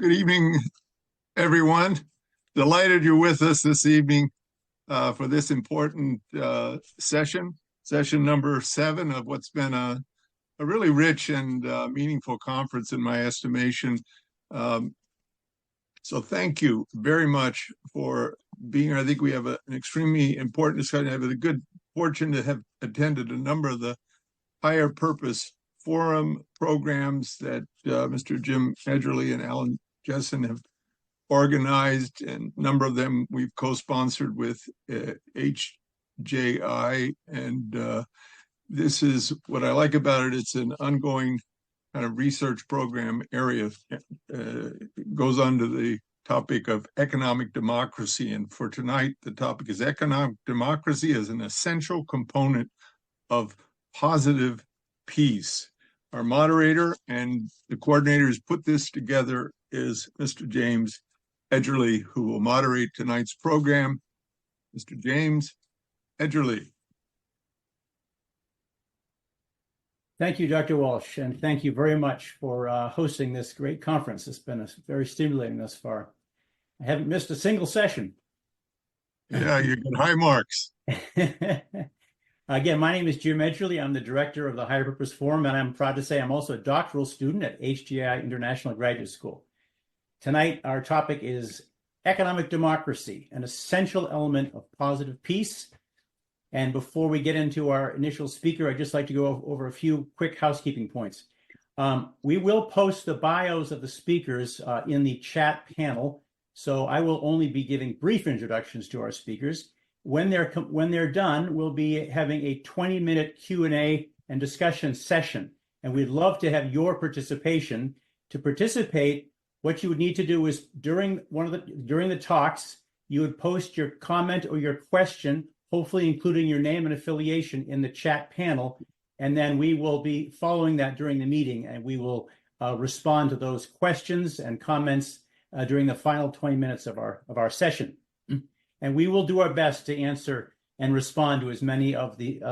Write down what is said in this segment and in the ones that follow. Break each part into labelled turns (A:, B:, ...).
A: Good evening, everyone. Delighted you're with us this evening for this important session number 7 of what's been a really rich and meaningful conference in my estimation. So thank you very much for being here. I think we have an extremely important discussion. I have the good fortune to have attended a number of the higher purpose forum programs that Mr. Jim Edgerly and Alan Jessen have organized, and a number of them we've co-sponsored with HJI. And this is what I like about it. It's an ongoing kind of research program area. Goes on to the topic of economic democracy. And for tonight, the topic is economic democracy as an essential component of positive peace. Our moderator and the coordinators put this together is Mr. James Edgerly, who will moderate tonight's program. Mr. James Edgerly.
B: Thank you, Dr. Walsh, and thank you very much for hosting this great conference. It's been very stimulating thus far. I haven't missed a single session.
A: Yeah, you get high marks.
B: Again, my name is Jim Edgerly. I'm the director of the Higher Purpose Forum, and I'm proud to say I'm also a doctoral student at HJI International Graduate School. Tonight, our topic is economic democracy, an essential element of positive peace. And before we get into our initial speaker, I'd just like to go over a few quick housekeeping points. We will post the bios of the speakers in the chat panel, so I will only be giving brief introductions to our speakers. When they're done, we'll be having a 20-minute Q&A and discussion session, and we'd love to have your participation. To participate, what you would need to do is during the talks, you would post your comment or your question, hopefully including your name and affiliation, in the chat panel, and then we will be following that during the meeting, and we will respond to those questions and comments during the final 20 minutes of our session. And we will do our best to answer and respond to as many of the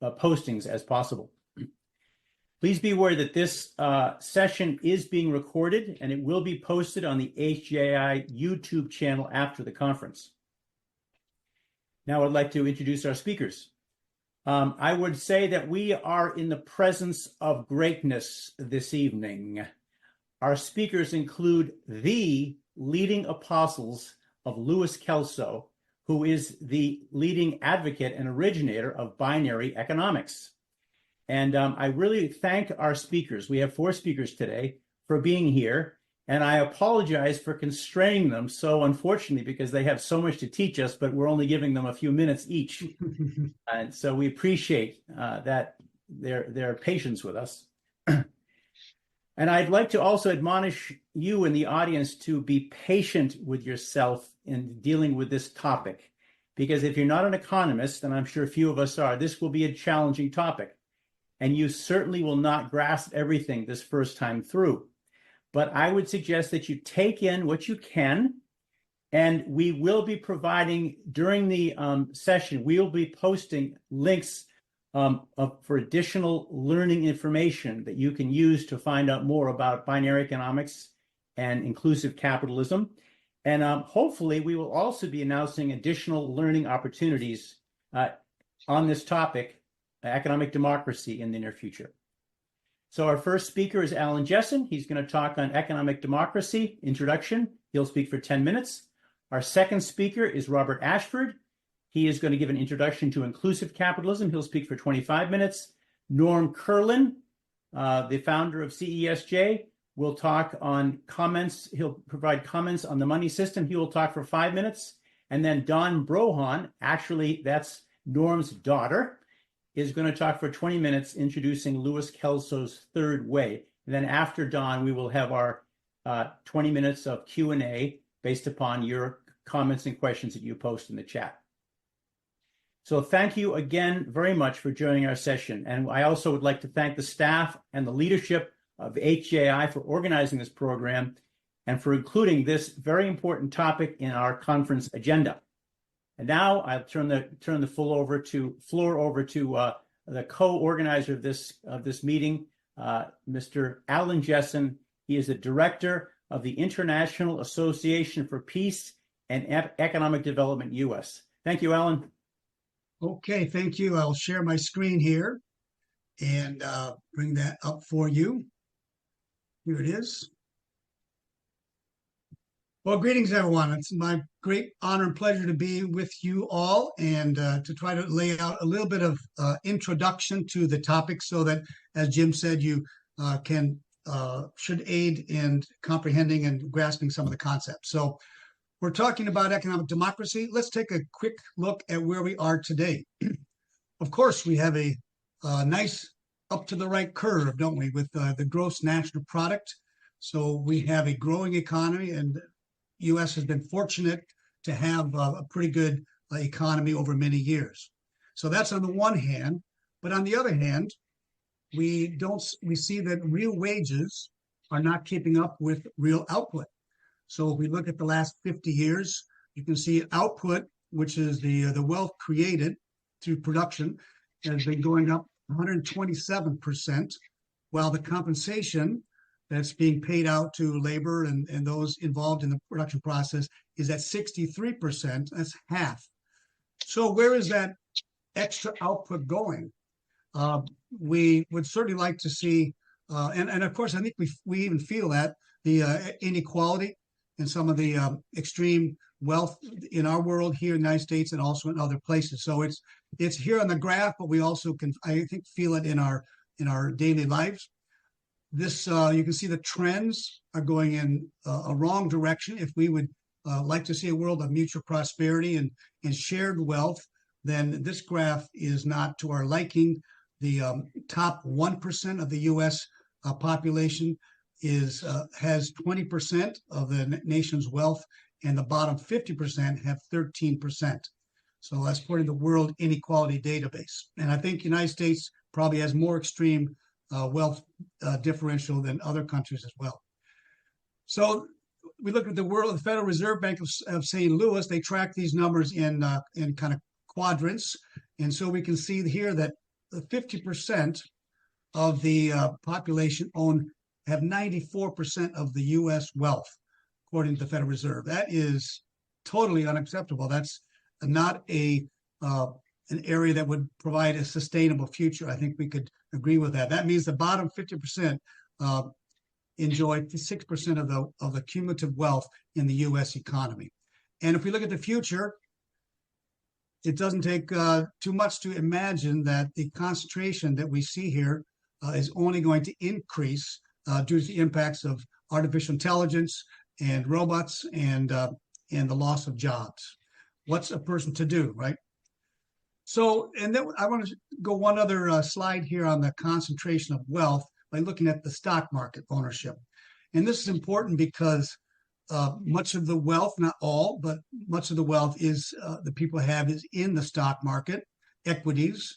B: postings as possible. Please be aware that this session is being recorded, and it will be posted on the HJI YouTube channel after the conference. Now I'd like to introduce our speakers. I would say that we are in the presence of greatness this evening. Our speakers include the leading apostles of Louis Kelso, who is the leading advocate and originator of binary economics. And I really thank our speakers. We have 4 speakers today for being here. And I apologize for constraining them so unfortunately, because they have so much to teach us, but we're only giving them a few minutes each. And so we appreciate that their patience with us. And I'd like to also admonish you in the audience to be patient with yourself in dealing with this topic, because if you're not an economist, and I'm sure few of us are, this will be a challenging topic, and you certainly will not grasp everything this first time through. But I would suggest that you take in what you can, and we will be providing during the session, we will be posting links for additional learning information that you can use to find out more about binary economics and inclusive capitalism. And hopefully we will also be announcing additional learning opportunities on this topic, economic democracy, in the near future. So our first speaker is Alan Jessen. He's going to talk on economic democracy, introduction. He'll speak for 10 minutes. Our second speaker is Robert Ashford. He is going to give an introduction to inclusive capitalism. He'll speak for 25 minutes. Norm Kurlan, the founder of CESJ, will talk on comments. He'll provide comments on the money system. He will talk for 5 minutes. And then Dawn Brohan, actually that's Norm's daughter, is going to talk for 20 minutes introducing Louis Kelso's third way. And then after Dawn, we will have our 20 minutes of Q&A based upon your comments and questions that you post in the chat. So thank you again very much for joining our session. And I also would like to thank the staff and the leadership of HJI for organizing this program and for including this very important topic in our conference agenda. And now I'll turn the floor over to the co-organizer of this meeting, Mr. Alan Jessen. He is the director of the International Association for Peace and Economic Development, U.S. Thank you, Alan.
C: Okay, thank you. I'll share my screen here and bring that up for you. Here it is. Well, greetings, everyone. It's my great honor and pleasure to be with you all and to try to lay out a little bit of introduction to the topic so that, as Jim said, you should aid in comprehending and grasping some of the concepts. So we're talking about economic democracy. Let's take a quick look at where we are today. Of course, we have a nice up to the right curve, don't we, with the gross national product. So we have a growing economy, and the U.S. has been fortunate to have a pretty good economy over many years. So that's on the one hand, but on the other hand, we see that real wages are not keeping up with real output. So if we look at the last 50 years, you can see output, which is the wealth created through production, has been going up 127%, while the compensation that's being paid out to labor and those involved in the production process is at 63%. That's half. So where is that extra output going? We would certainly like to see, and of course, I think we even feel that the inequality and some of the extreme wealth in our world here in the United States and also in other places. So it's here on the graph, but we also can, I think, feel it in our daily lives. This you can see the trends are going in a wrong direction. If we would like to see a world of mutual prosperity and shared wealth, then this graph is not to our liking. The top 1% of the U.S. Population has 20% of the nation's wealth, and the bottom 50% have 13%. So that's according to the World Inequality Database. And I think the United States probably has more extreme wealth differential than other countries as well. So we look at the Federal Reserve Bank of St. Louis. They track these numbers in kind of quadrants, and so we can see here that 50% of the population have 94% of the U.S. wealth, according to the Federal Reserve. That is totally unacceptable. That's not an area that would provide a sustainable future. I think we could agree with that. That means the bottom 50% enjoy 6% of the cumulative wealth in the U.S. economy. And if we look at the future, it doesn't take too much to imagine that the concentration that we see here is only going to increase due to the impacts of artificial intelligence and robots and the loss of jobs. What's a person to do, right? So, and then I want to go one other slide here on the concentration of wealth by looking at the stock market ownership. And this is important because much of the wealth, not all, but much of the wealth is the people have is in the stock market, equities.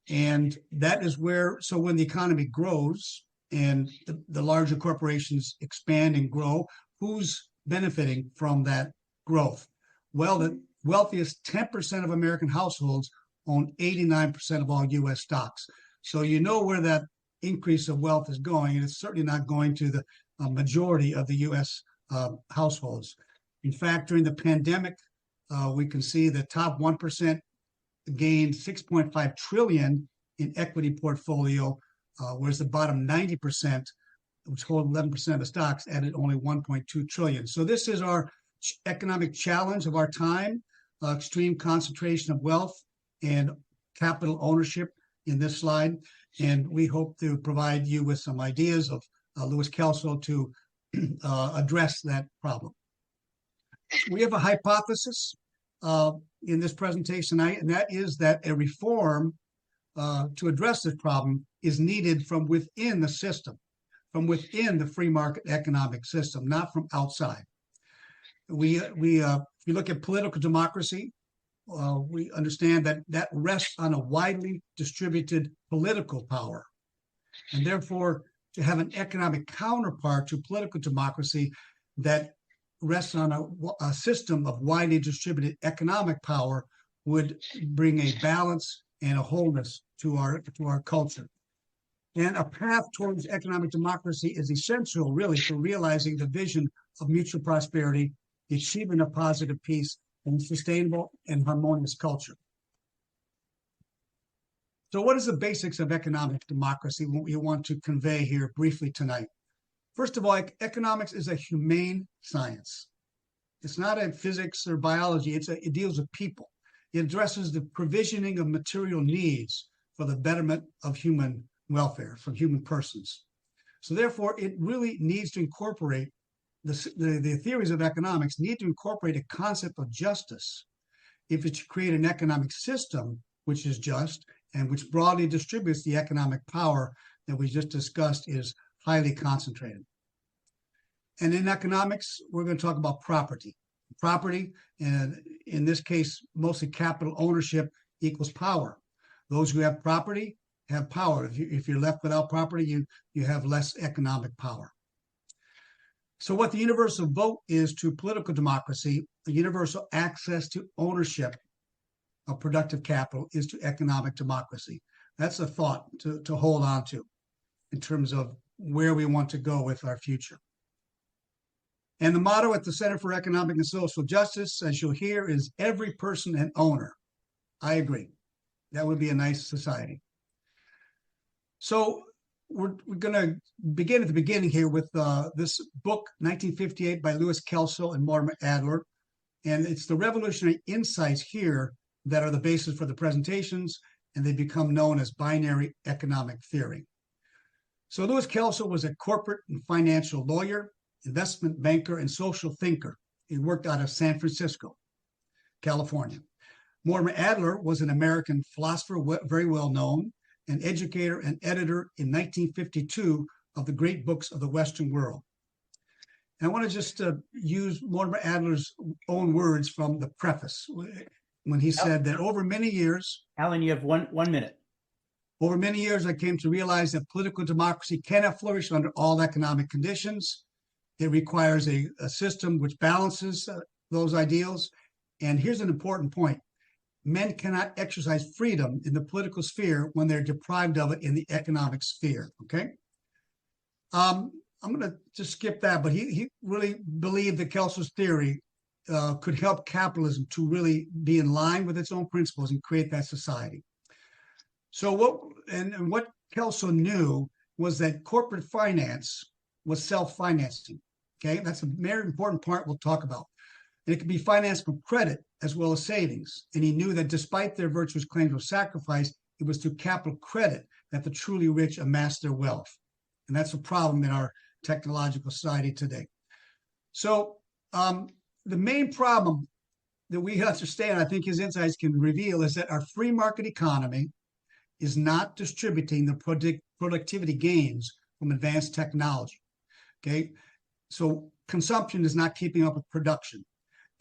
C: And that is where, so when the economy grows and the larger corporations expand and grow, who's benefiting from that growth? Well, the wealthiest 10% of American households own 89% of all U.S. stocks. So you know where that increase of wealth is going, and it's certainly not going to the majority of the U.S. Households. In fact, during the pandemic, we can see the top 1% gained 6.5 trillion in equity portfolio, whereas the bottom 90%, which hold 11% of the stocks, added only 1.2 trillion. So this is our economic challenge of our time, extreme concentration of wealth and capital ownership in this slide. And we hope to provide you with some ideas of Louis Kelso to address that problem. We have a hypothesis in this presentation tonight, and that is that a reform to address this problem is needed from within the system, from within the free market economic system, not from outside. If we look at political democracy, we understand that rests on a widely distributed political power. And therefore, to have an economic counterpart to political democracy that rests on a system of widely distributed economic power would bring a balance and a wholeness to our culture. And a path towards economic democracy is essential, really, for realizing the vision of mutual prosperity, the achievement of positive peace, and sustainable and harmonious culture. So what is the basics of economic democracy, what we want to convey here briefly tonight? First of all, economics is a humane science. It's not a physics or biology. It deals with people. It addresses the provisioning of material needs for the betterment of human welfare, for human persons. So therefore, it really needs to incorporate, the theories of economics need to incorporate a concept of justice if it's to create an economic system which is just and which broadly distributes the economic power that we just discussed is highly concentrated. And in economics, we're going to talk about property. Property, and in this case, mostly capital ownership equals power. Those who have property have power. If you're left without property, you have less economic power. So what the universal vote is to political democracy, the universal access to ownership of productive capital is to economic democracy. That's a thought to hold on to in terms of where we want to go with our future. And the motto at the Center for Economic and Social Justice, as you'll hear, is every person an owner. I agree. That would be a nice society. So we're going to begin at the beginning here with this book, 1958, by Louis Kelso and Mortimer Adler. And it's the revolutionary insights here that are the basis for the presentations, and they become known as binary economic theory. So Louis Kelso was a corporate and financial lawyer, investment banker, and social thinker. He worked out of San Francisco, California. Mortimer Adler was an American philosopher, very well known, an educator and editor in 1952 of the great books of the Western world. And I want to just use Mortimer Adler's own words from the preface when he said that over many years—
B: Alan, you have one minute.
C: Over many years, I came to realize that political democracy cannot flourish under all economic conditions. It requires a system which balances those ideals. And here's an important point. Men cannot exercise freedom in the political sphere when they're deprived of it in the economic sphere, okay? I'm going to just skip that, but he really believed that Kelso's theory could help capitalism to really be in line with its own principles and create that society. So what Kelso knew was that corporate finance was self-financing, okay? That's a very important part we'll talk about. And it could be financed from credit as well as savings. And he knew that despite their virtuous claims of sacrifice, it was through capital credit that the truly rich amassed their wealth. And that's a problem in our technological society today. So the main problem that we understand, I think his insights can reveal, is that our free market economy is not distributing the productivity gains from advanced technology, okay? So consumption is not keeping up with production.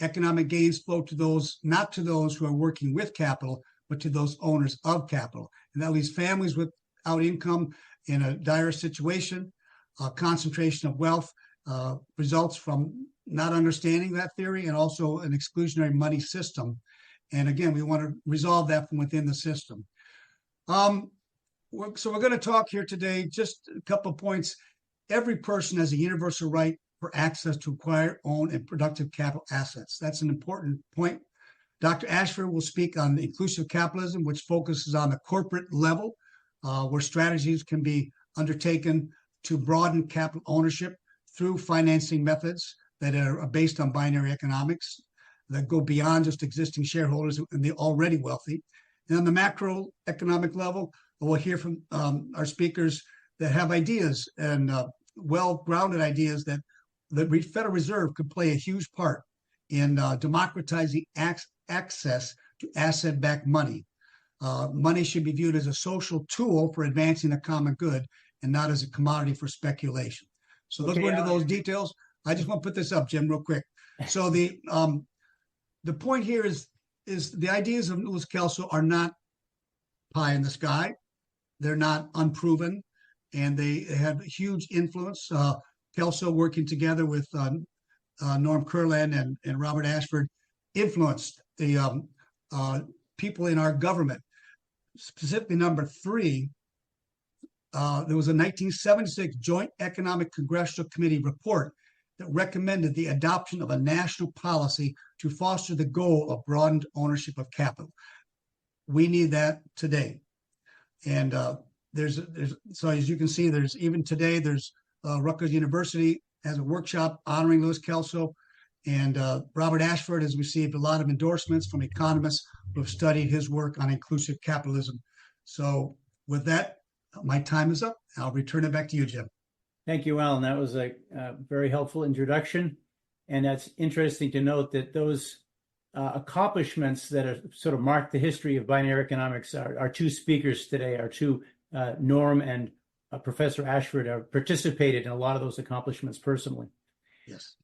C: Economic gains flow to those, not to those who are working with capital, but to those owners of capital. And that leaves families without income in a dire situation. Concentration of wealth results from not understanding that theory, and also an exclusionary money system. And again, we want to resolve that from within the system. So we're going to talk here today, just a couple of points. Every person has a universal right for access to acquire, own, and productive capital assets. That's an important point. Dr. Ashford will speak on inclusive capitalism, which focuses on the corporate level, where strategies can be undertaken to broaden capital ownership through financing methods that are based on binary economics, that go beyond just existing shareholders and the already wealthy. And on the macroeconomic level, we'll hear from our speakers that have ideas and well-grounded ideas that the Federal Reserve could play a huge part in democratizing access to asset-backed money. Money should be viewed as a social tool for advancing the common good and not as a commodity for speculation. So let's go into those details. I just want to put this up, Jim, real quick. So the point here is the ideas of Louis Kelso are not pie in the sky. They're not unproven, and they have huge influence. Kelso, working together with Norm Kurland and Robert Ashford, influenced the people in our government. Specifically, number 3 there was a 1976 Joint Economic Congressional Committee report that recommended the adoption of a national policy to foster the goal of broadened ownership of capital. We need that today. And so as you can see, there's even today, there's Rutgers University has a workshop honoring Louis Kelso, and Robert Ashford has received a lot of endorsements from economists who have studied his work on inclusive capitalism. So with that, my time is up. I'll return it back to you, Jim.
B: Thank you, Alan. That was a very helpful introduction. And that's interesting to note that those accomplishments that are sort of mark the history of binary economics, our two speakers today, our two Norm and Professor Ashford, have participated in a lot of those accomplishments personally.
C: Yes.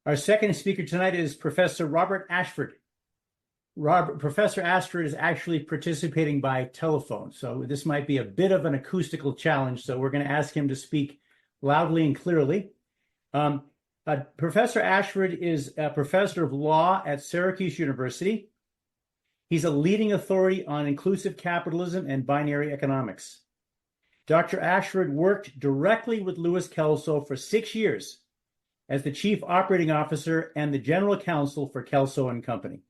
B: Our second speaker tonight is Professor Robert Ashford. Professor Ashford is actually participating by telephone, so this might be a bit of an acoustical challenge, so we're going to ask him to speak loudly and clearly. Professor Ashford is a professor of law at Syracuse University. He's a leading authority on inclusive capitalism and binary economics. Dr. Ashford worked directly with Louis Kelso for 6 years as the chief operating officer and the general counsel for Kelso and Company.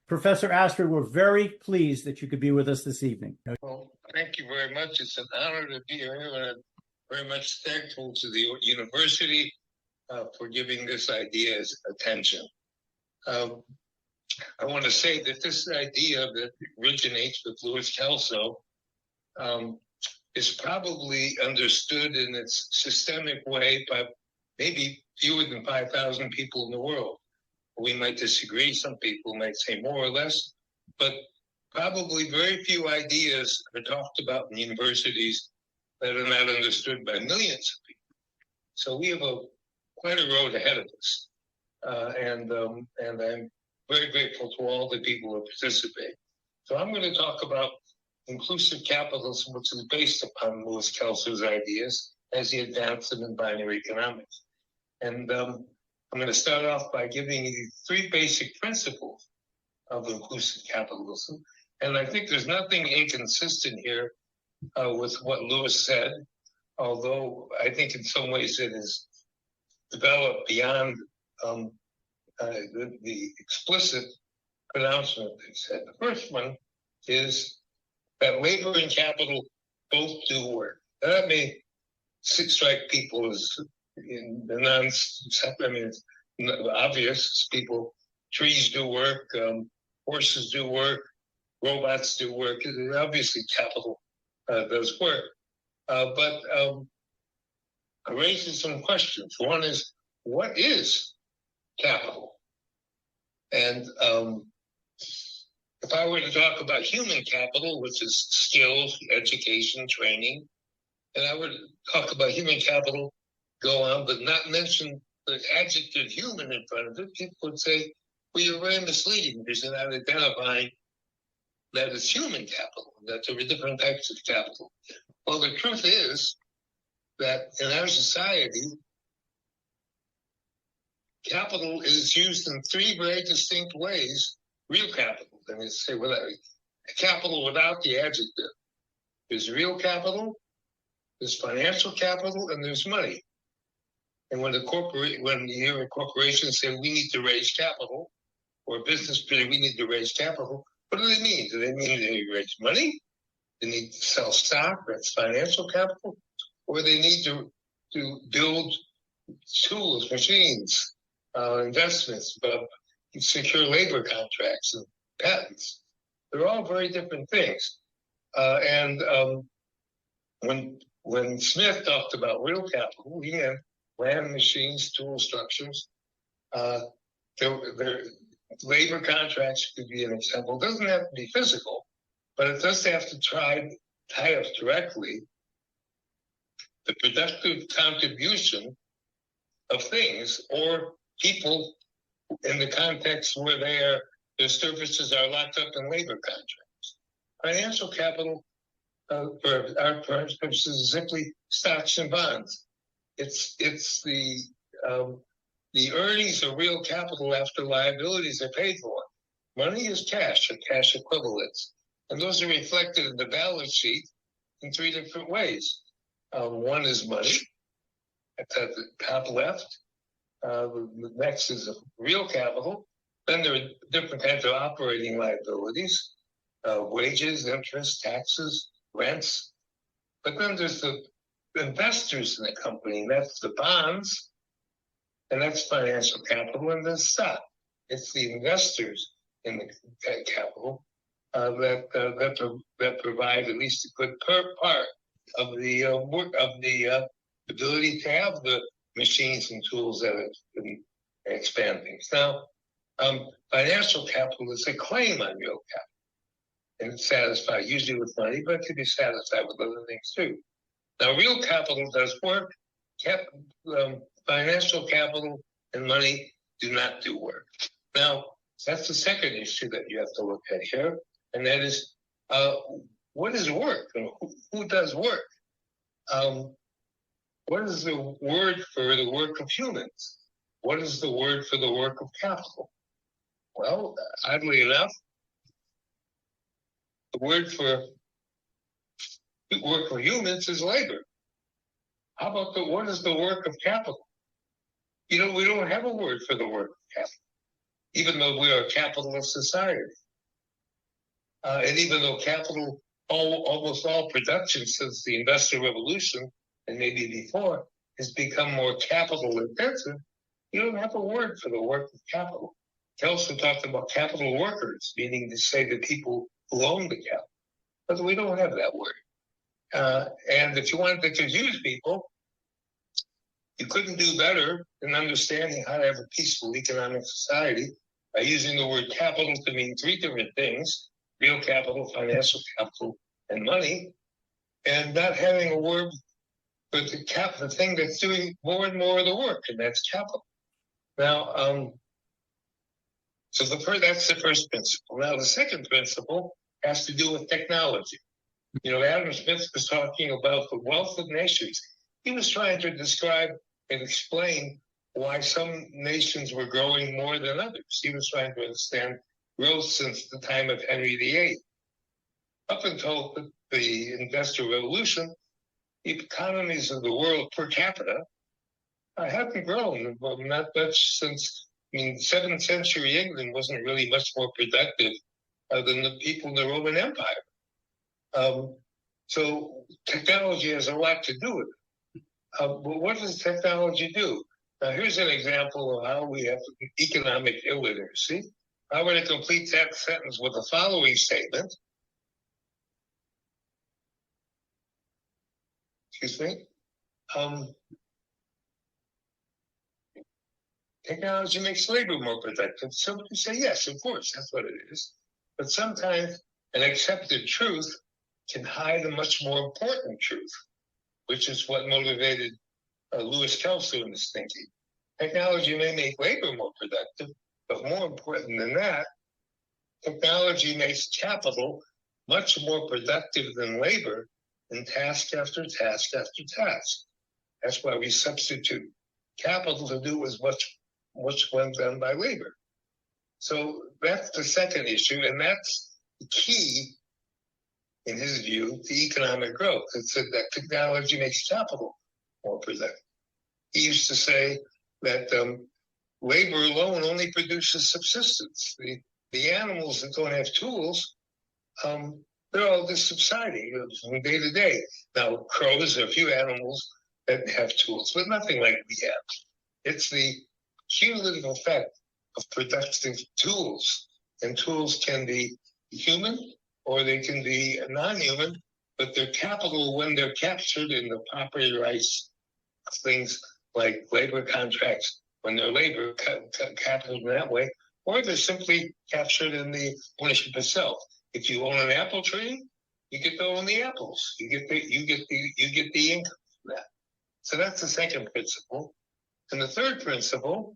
B: Professor Ashford, we're very pleased that you could be with us this evening.
D: Well, thank you very much. It's an honor to be here, and I'm very much thankful to the university for giving this idea attention. I want to say that this idea that originates with Louis Kelso is probably understood in its systemic way by maybe fewer than 5,000 people in the world. We might disagree. Some people might say more or less, but probably very few ideas are talked about in universities that are not understood by millions of people. So we have quite a road ahead of us, and I'm very grateful to all the people who participate. So I'm going to talk about inclusive capitalism, which is based upon Louis Kelso's ideas as he advanced them in binary economics. And I'm going to start off by giving you 3 basic principles of inclusive capitalism. And I think there's nothing inconsistent here with what Louis said, although I think in some ways it is developed beyond the explicit pronouncement that he said. The first one is that labor and capital both do work. Now, that may strike people as it's obvious. People, trees do work, horses do work, robots do work. Obviously, capital does work, but it raises some questions. One is, what is capital? And if I were to talk about human capital, which is skills, education, training, and I would talk about human capital, go on, but not mention the adjective human in front of it, people would say, well, you're very misleading because you're not identifying that it's human capital, that there are different types of capital. Well, the truth is that in our society, capital is used in 3 very distinct ways. Real capital, that is to say, capital without the adjective. There's real capital, there's financial capital, and there's money. And when you hear a corporation say we need to raise capital, or a business say we need to raise capital, what do they mean? Do they mean they raise money? They need to sell stock, that's financial capital, or they need to build tools, machines, investments, secure labor contracts and patents. They're all very different things. And when Smith talked about real capital, he meant land, machines, tool structures. Labor contracts could be an example. It doesn't have to be physical, but it does have to tie up directly the productive contribution of things or people in the context where their services are locked up in labor contracts. Financial capital, for our purposes, is simply stocks and bonds. It's the earnings of real capital after liabilities are paid for. Money is cash and cash equivalents, and those are reflected in the balance sheet in 3 different ways. One is money. That's at the top left. The next is real capital. Then there are different kinds of operating liabilities, wages, interest, taxes, rents. But then there's the investors in the company, and that's the bonds, and that's financial capital, and then stock. It's the investors in the capital that provide at least a good part of the ability to have the machines and tools that can expand things. Now, financial capital is a claim on real capital, and it's satisfied usually with money, but it can be satisfied with other things too. Now, real capital does work. Financial capital and money do not do work. Now, that's the second issue that you have to look at here, and that is what is work and who does work? What is the word for the work of humans? What is the word for the work of capital? Well, oddly enough, the word for work for humans is labor. How about what is the work of capital? We don't have a word for the work of capital, even though we are a capitalist society. And even though capital, almost all production since the Industrial Revolution, and maybe before, has become more capital intensive, you don't have a word for the work of capital. Kelso talked about capital workers, meaning to say the people who own the capital. But we don't have that word. And if you wanted to confuse people, you couldn't do better than understanding how to have a peaceful economic society by using the word capital to mean three different things: real capital, financial capital, and money, and not having a word for the thing that's doing more and more of the work, and that's capital. Now, so that's the first principle. Now, the second principle has to do with technology. Adam Smith was talking about the wealth of nations. He was trying to describe and explain why some nations were growing more than others. He was trying to understand growth since the time of Henry VIII. Up until the Industrial Revolution, the economies of the world per capita haven't grown, not much since, 7th century England wasn't really much more productive than the people in the Roman Empire. So technology has a lot to do with it. But what does technology do? Now, here's an example of how we have economic illiteracy. I'm going to complete that sentence with the following statement. Excuse me. Technology makes labor more productive. Somebody say, yes, of course, that's what it is. But sometimes an accepted truth can hide a much more important truth, which is what motivated Louis Kelso in his thinking. Technology may make labor more productive, but more important than that, technology makes capital much more productive than labor in task after task after task. That's why we substitute capital to do as much when done by labor. So that's the second issue, and that's the key, in his view, to economic growth. It's that technology makes capital more productive. He used to say that labor alone only produces subsistence. The animals that don't have tools, they're all just subsiding from day to day. Now, crows, there are a few animals that have tools, but nothing like we have. It's the cumulative effect of productive tools, and tools can be human or they can be non-human, but their capital, when they're captured in the property rights, things like labor contracts, when they're labor capital in that way, or they're simply captured in the ownership itself. If you own an apple tree, you get to own the apples. You get the income from that. So that's the second principle. And the third principle,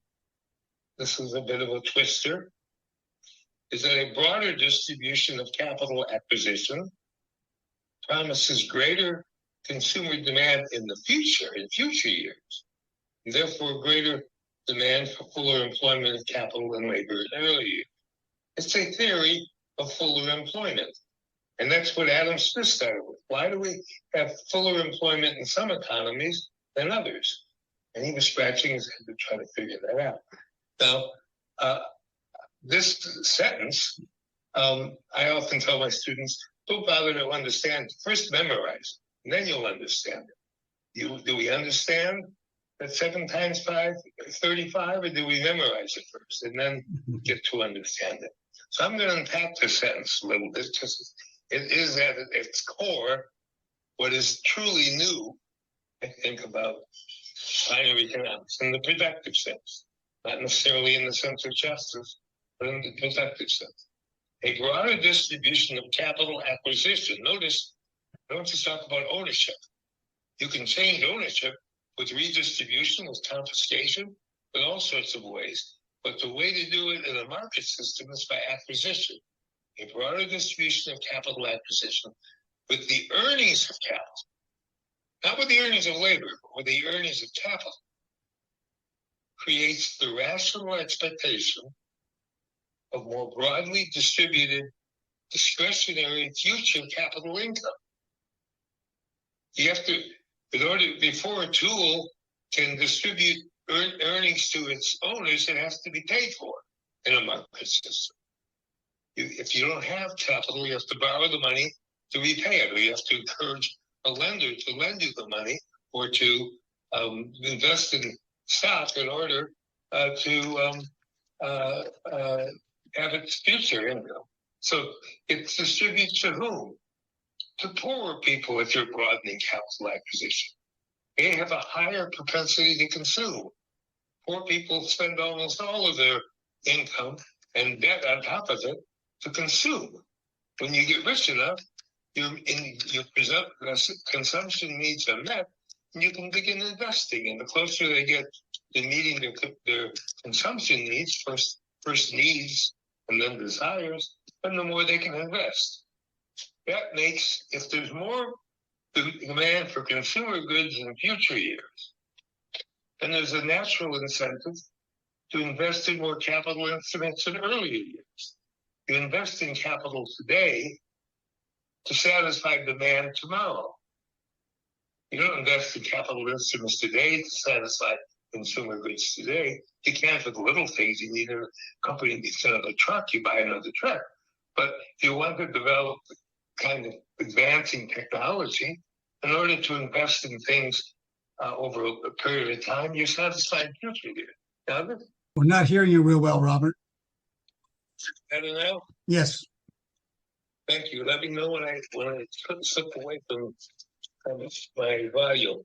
D: this is a bit of a twister, is that a broader distribution of capital acquisition promises greater consumer demand in future years, and therefore greater demand for fuller employment of capital and labor in early years. It's a theory of fuller employment. And that's what Adam Smith started with. Why do we have fuller employment in some economies than others? And he was scratching his head to try to figure that out. Now, this sentence, I often tell my students, don't bother to understand. First memorize, and then you'll understand it. Do we understand that 7 times 5 is 35, or do we memorize it first and then get to understand it? So I'm going to unpack this sentence a little bit. It is at its core what is truly new, I think, about binary economics in the productive sense, not necessarily in the sense of justice, but in the productive sense. A broader distribution of capital acquisition. Notice, don't just talk about ownership. You can change ownership with redistribution, with confiscation, in all sorts of ways. But the way to do it in a market system is by acquisition. A broader distribution of capital acquisition with the earnings of capital, not with the earnings of labor, but with the earnings of capital, creates the rational expectation of more broadly distributed discretionary future capital income. You have to, before a tool can distribute earnings to its owners, it has to be paid for in a market system. If you don't have capital, you have to borrow the money to repay it, or you have to encourage a lender to lend you the money, or to invest in stock in order to have its future income. So it distributes to whom? To poorer people if you're broadening capital acquisition. They have a higher propensity to consume. Poor people spend almost all of their income and debt on top of it to consume. When you get rich enough, your consumption needs are met, and you can begin investing. And the closer they get to meeting their consumption needs, first needs and then desires, then the more they can invest. That makes, if there's more demand for consumer goods in future years, then there's a natural incentive to invest in more capital instruments in earlier years. You invest in capital today to satisfy demand tomorrow. You don't invest in capital instruments today to satisfy consumer goods today. You can't for the little things. You need a company instead of a truck, you buy another truck. But if you want to develop the kind of advancing technology, in order to invest in things over a period of time, you're satisfying future here. Now,
C: We're not hearing you real well, Robert.
D: better now?
C: Yes.
D: Thank you. Let me know when I slip away from my volume.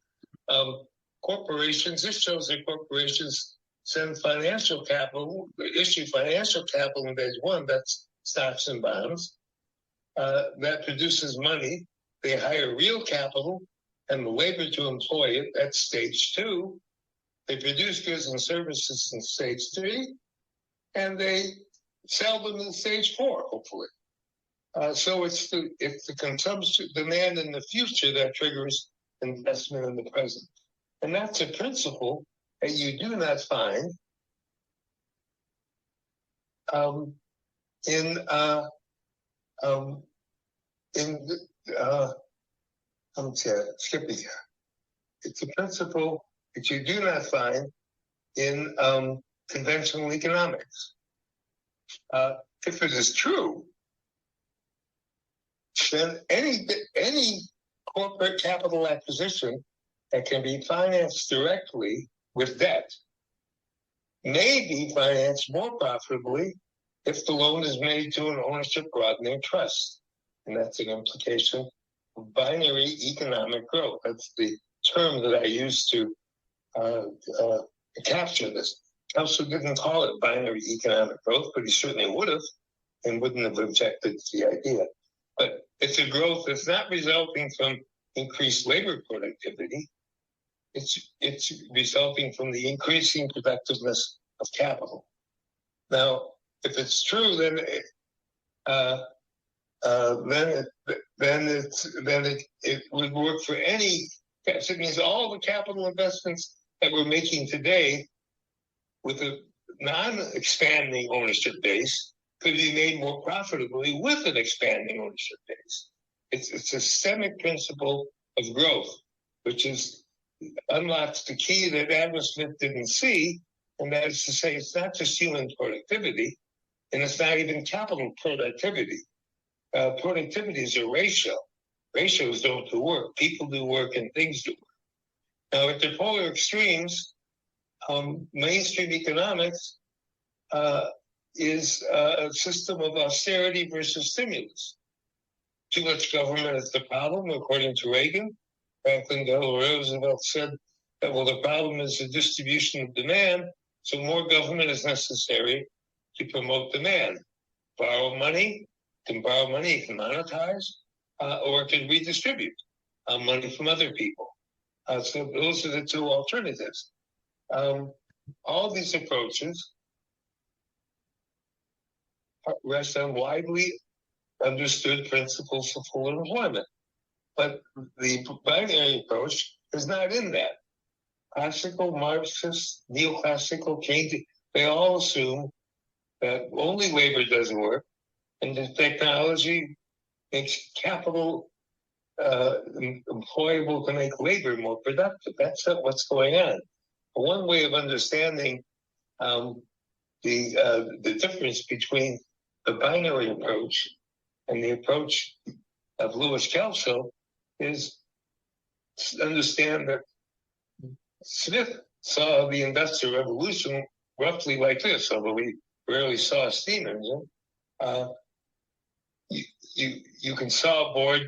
D: Corporations, this shows that corporations send financial capital, issue financial capital in phase 1, that's stocks and bonds. That produces money. They hire real capital and the labor to employ it, that's stage 2. They produce goods and services in stage 3, and they sell them in stage 4, hopefully. So it's the consumption demand in the future that triggers investment in the present. And that's a principle that you do not find I'm skipping here. It's a principle that you do not find in conventional economics. If it is true, then any corporate capital acquisition that can be financed directly with debt may be financed more profitably if the loan is made to an ownership broadening trust. And that's an implication of binary economic growth. That's the term that I use to capture this. Kelso didn't call it binary economic growth, but he certainly would have and wouldn't have objected to the idea. But it's a growth that's not resulting from increased labor productivity. It's resulting from the increasing productiveness of capital. Now, if it's true, then it would work for any. It means all the capital investments that we're making today with a non-expanding ownership base could be made more profitably with an expanding ownership base. It's a systemic principle of growth, which unlocks the key that Adam Smith didn't see, and that is to say, it's not just human productivity, and it's not even capital productivity. Productivity is a ratio. Ratios don't do work. People do work and things do work. Now, at the polar extremes, mainstream economics is a system of austerity versus stimulus. Too much government is the problem, according to Reagan. Franklin Delano Roosevelt said that, well, the problem is the distribution of demand, so more government is necessary to promote demand. Borrow money, you can monetize, or it can redistribute money from other people. So those are the two alternatives. All these approaches rest on widely understood principles of full employment. But the binary approach is not in that. Classical Marxists, neoclassical Keynesian, they all assume that only labor does work, and the technology makes capital employable to make labor more productive. That's not what's going on. One way of understanding the difference between the binary approach and the approach of Louis Kelso is to understand that Smith saw the Industrial Revolution roughly like this, although we rarely saw a steam engine. You can saw a board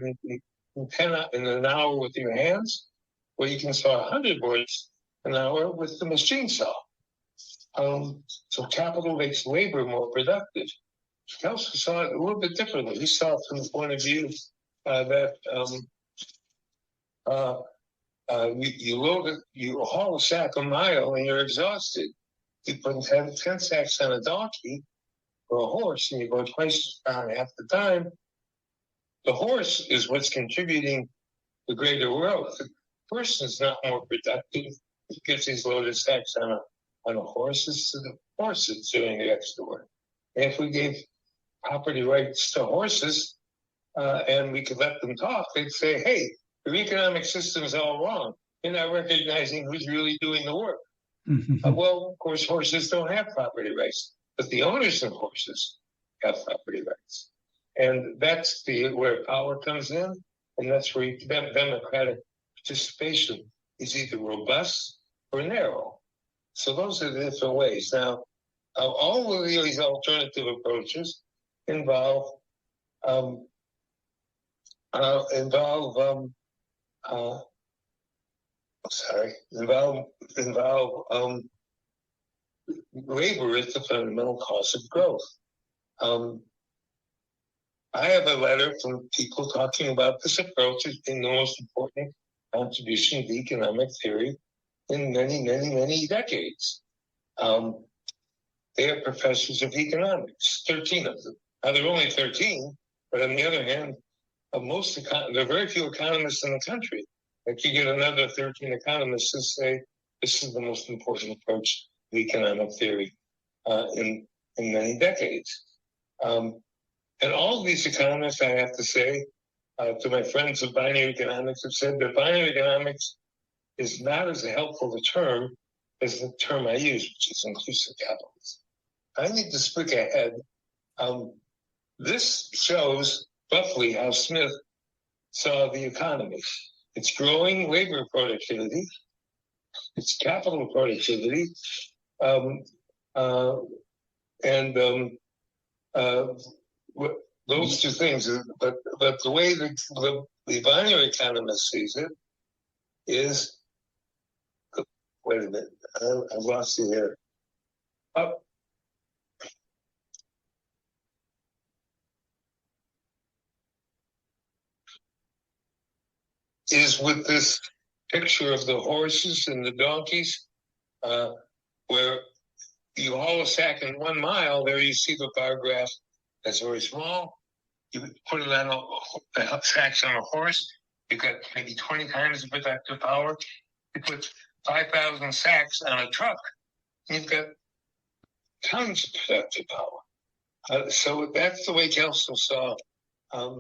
D: in an hour with your hands, or you can saw 100 boards an hour with the machine saw. So capital makes labor more productive. Kelso saw it a little bit differently. He saw it from the point of view that you haul a sack a mile and you're exhausted. You put 10 sacks on a donkey or a horse and you go twice half the time. The horse is what's contributing the greater growth. The person is not more productive. He gets these loaded sacks on a horse. It's the horse that's doing the extra work. And if we gave property rights to horses and we could let them talk, they'd say, hey, your economic system is all wrong. You're not recognizing who's really doing the work. Well, of course, horses don't have property rights, but the owners of horses have property rights. And that's where power comes in, and that's where democratic participation is either robust or narrow. So those are the different ways. Now, all of these alternative approaches involve labor as the fundamental cause of growth. I have a letter from people talking about this approach as being the most important contribution to economic theory in many, many, many decades. They are professors of economics, 13 of them. Now, there are only 13, but on the other hand, there are very few economists in the country. Like you get another 13 economists who say this is the most important approach to economic theory in many decades. And all of these economists, I have to say, to my friends of binary economics, have said that binary economics is not as helpful a term as the term I use, which is inclusive capitalism. I need to speak ahead. This shows roughly how Smith saw the economy. It's growing labor productivity, it's capital productivity, those two things. But the way the binary economist sees it is, wait a minute, I've lost you here. Is with this picture of the horses and the donkeys, where you haul a sack in 1 mile, there you see the bar graph that's very small. You put it on the sacks on a horse, you've got maybe 20 times the productive power. You put 5,000 sacks on a truck, you've got tons of productive power. So that's the way Kelso saw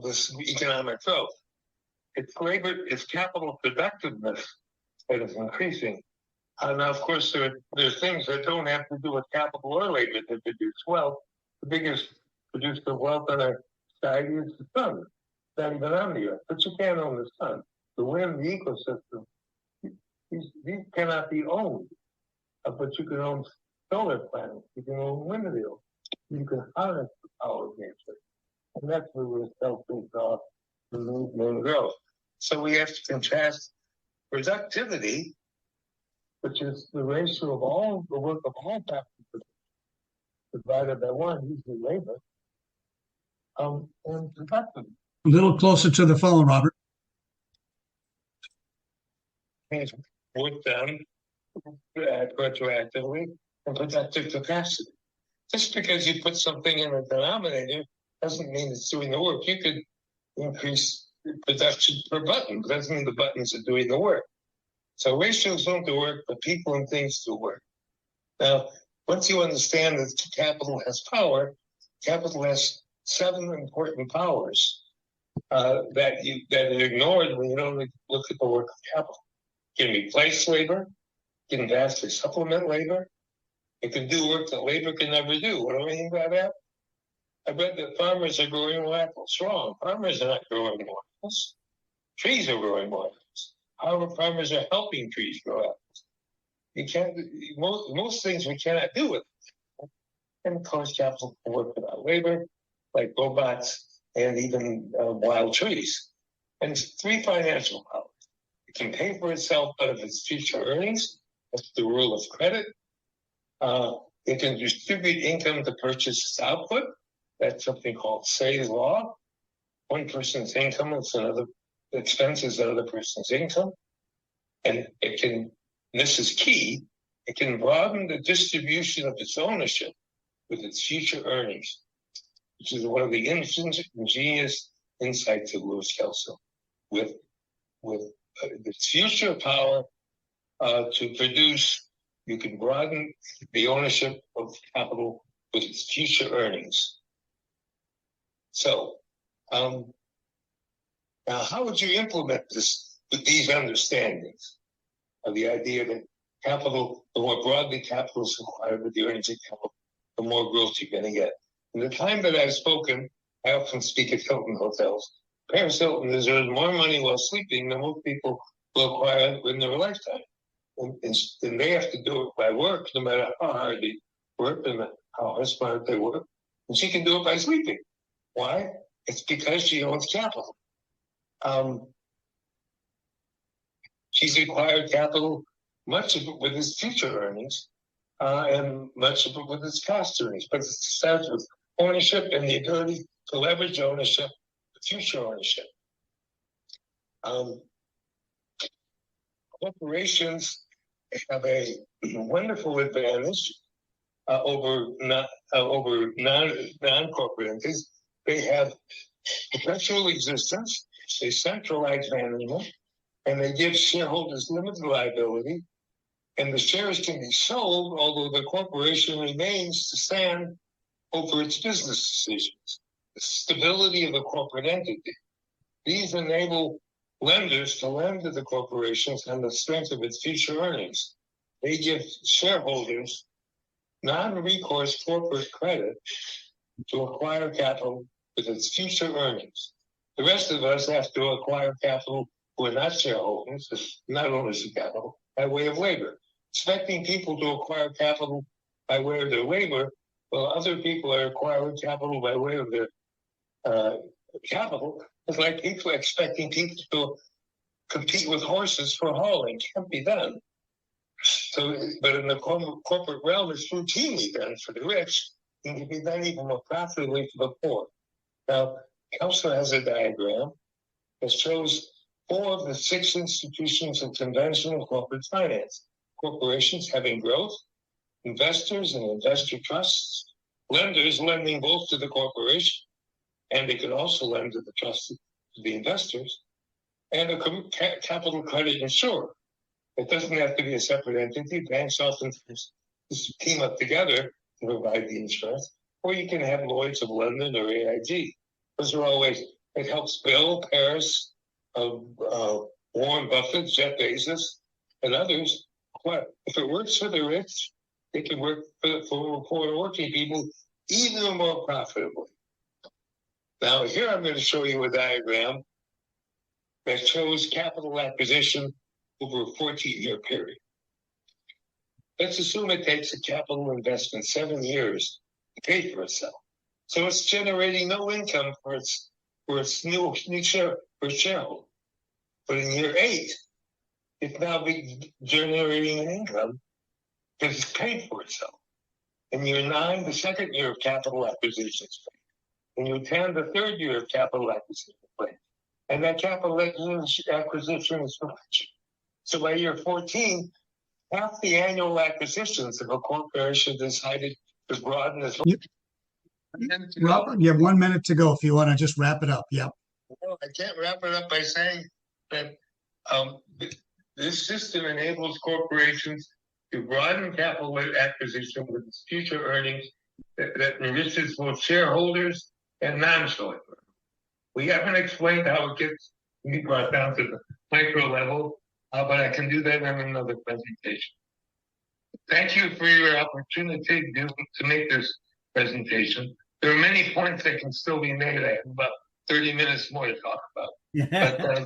D: this economic growth. It's capital productiveness that is increasing. Now, of course, there are things that don't have to do with capital or labor that produce wealth. The biggest producer of wealth in our society is the sun. It's not even on the earth, but you can't own the sun. The wind, the ecosystem, these cannot be owned. But you can own solar panels, you can own windmills, you can harness the power of nature. And that's where we're self-based off the movement and growth. So we have to contrast productivity, which is the ratio of all the work of all capital divided by one, usually labor, and productivity.
C: A little closer to the phone, Robert.
D: Work done retroactively and productive capacity. Just because you put something in a denominator doesn't mean it's doing the work. You could increase production per button, but doesn't mean the buttons are doing the work. So ratios don't do work, but people and things do work. Now, once you understand that capital has power, capital has 7 important powers that are ignored when you don't look at the work of capital. It can replace labor, it can vastly supplement labor, it can do work that labor can never do. What do I mean by that? I read that farmers are growing more apples. Wrong. Farmers are not growing more apples. Trees are growing more apples. However, farmers are helping trees grow apples. You can't. Most things we cannot do with it. And of course, capital can work without labor, like robots and even wild trees. And 3 financial powers. It can pay for itself out of its future earnings. That's the rule of credit. It can distribute income to purchase its output. That's something called Say's law. One person's income is another expense is another person's income. And it can, and this is key, it can broaden the distribution of its ownership with its future earnings, which is one of the ingenious insights of Louis Kelso. With its future power to produce, you can broaden the ownership of capital with its future earnings. So, now how would you implement this with these understandings of the idea that capital, the more broadly capital is acquired with the earnings of capital, the more growth you're going to get? In the time that I've spoken, I often speak at Hilton hotels. Paris Hilton has earned more money while sleeping than most people will acquire in their lifetime. And they have to do it by work, no matter how hard they work and how smart they work. And she can do it by sleeping. Why? It's because she owns capital. She's acquired capital, much of it with its future earnings, and much of it with its past earnings. But it starts with ownership and the ability to leverage ownership, future ownership. Corporations have a wonderful advantage over non-corporate entities. They have perpetual existence, they centralize management, and they give shareholders limited liability, and the shares can be sold, although the corporation remains to stand over its business decisions. The stability of the corporate entity. These enable lenders to lend to the corporations on the strength of its future earnings. They give shareholders non-recourse corporate credit to acquire capital with its future earnings. The rest of us have to acquire capital who are not shareholders, not owners of capital, by way of labor. Expecting people to acquire capital by way of their labor, while other people are acquiring capital by way of their capital, it's like people expecting people to compete with horses for hauling. Can't be done. So, but in the corporate realm, it's routinely done for the rich, and can be done even more profitably for the poor. Now, Kelso has a diagram that shows 4 of the 6 institutions of conventional corporate finance. Corporations having growth, investors and investor trusts, lenders lending both to the corporation, and they could also lend to the trust to the investors, and a capital credit insurer. It doesn't have to be a separate entity. Banks often team up together to provide the insurance. or you can have Lloyd's of London or AIG. Those are always, it helps Bill, Paris, Warren Buffett, Jeff Bezos, and others. But if it works for the rich, it can work for working people even more profitably. Now, here I'm going to show you a diagram that shows capital acquisition over a 14-year period. Let's assume it takes a capital investment 7 years to pay for itself. So it's generating no income for its new shareholder. But in year 8, it's now generating an income because it's paid for itself. In year 9, the second year of capital acquisition is paid. In year 10, the third year of capital acquisition is paid. And that capital acquisition is flourishing. So by year 14, half the annual acquisitions of a corporation decided to broaden its.
C: Robert, you have 1 minute to go if you want to just wrap it up. Yep.
D: Well, I can't wrap it up by saying that this system enables corporations to broaden capital acquisition with its future earnings that enriches both shareholders and non-shareholders. We haven't explained how it gets to be brought down to the micro level, but I can do that in another presentation. Thank you for your opportunity to make this presentation. There are many points that can still be made. I have about 30 minutes more to talk about.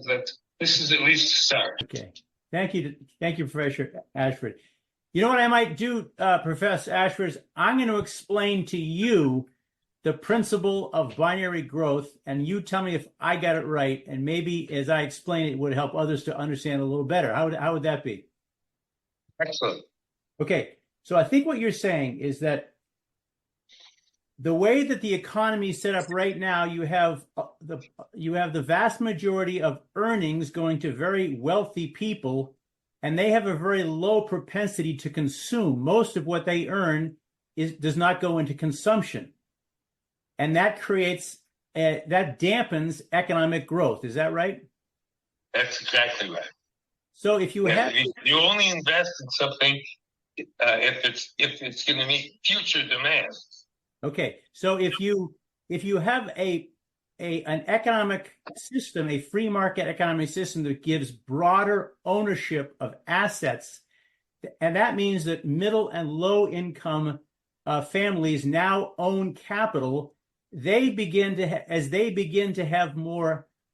D: But this is at least a start.
B: Okay. Thank you, Professor Ashford. You know what I might do, Professor Ashford, is I'm going to explain to you the principle of binary growth, and you tell me if I got it right, and maybe as I explain it would help others to understand a little better. How would that be?
D: Excellent.
B: Okay, so I think what you're saying is that the way that the economy is set up right now, you have the vast majority of earnings going to very wealthy people, and they have a very low propensity to consume. Most of what they earn does not go into consumption, and that dampens economic growth. Is that right?
D: That's exactly right.
B: So if you
D: you only invest in something if it's going to meet future demands.
B: Okay, so if you have an economic system, a free market economic system that gives broader ownership of assets, and that means that middle and low income families now own capital, as they begin to have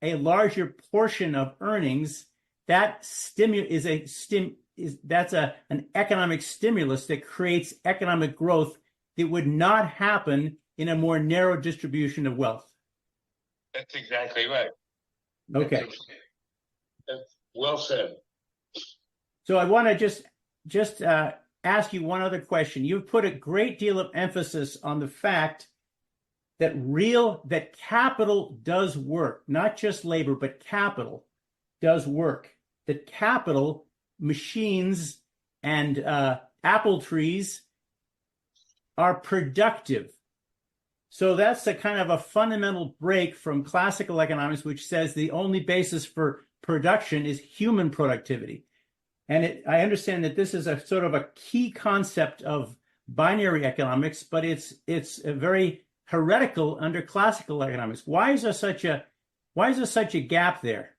B: a larger portion of earnings, that's an economic stimulus that creates economic growth that would not happen in a more narrow distribution of wealth.
D: That's exactly right.
B: Okay.
D: That's well said.
B: So I want to just ask you one other question. You've put a great deal of emphasis on the fact that capital does work, not just labor, but capital does work. That capital, machines, and apple trees are productive. So that's a kind of a fundamental break from classical economics, which says the only basis for production is human productivity. And I understand that this is a sort of a key concept of binary economics, but it's a very heretical under classical economics. Why is there such a gap there?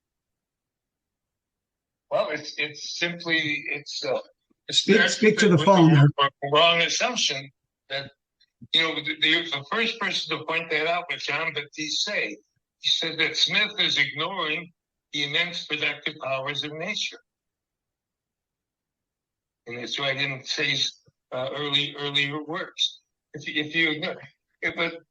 D: Well, it's simply
C: speak to the phone.
D: Wrong assumption that the first person to point that out was John Baptiste Say. He said that Smith is ignoring the immense productive powers of nature, and that's why I didn't say earlier works. If you ignore it, but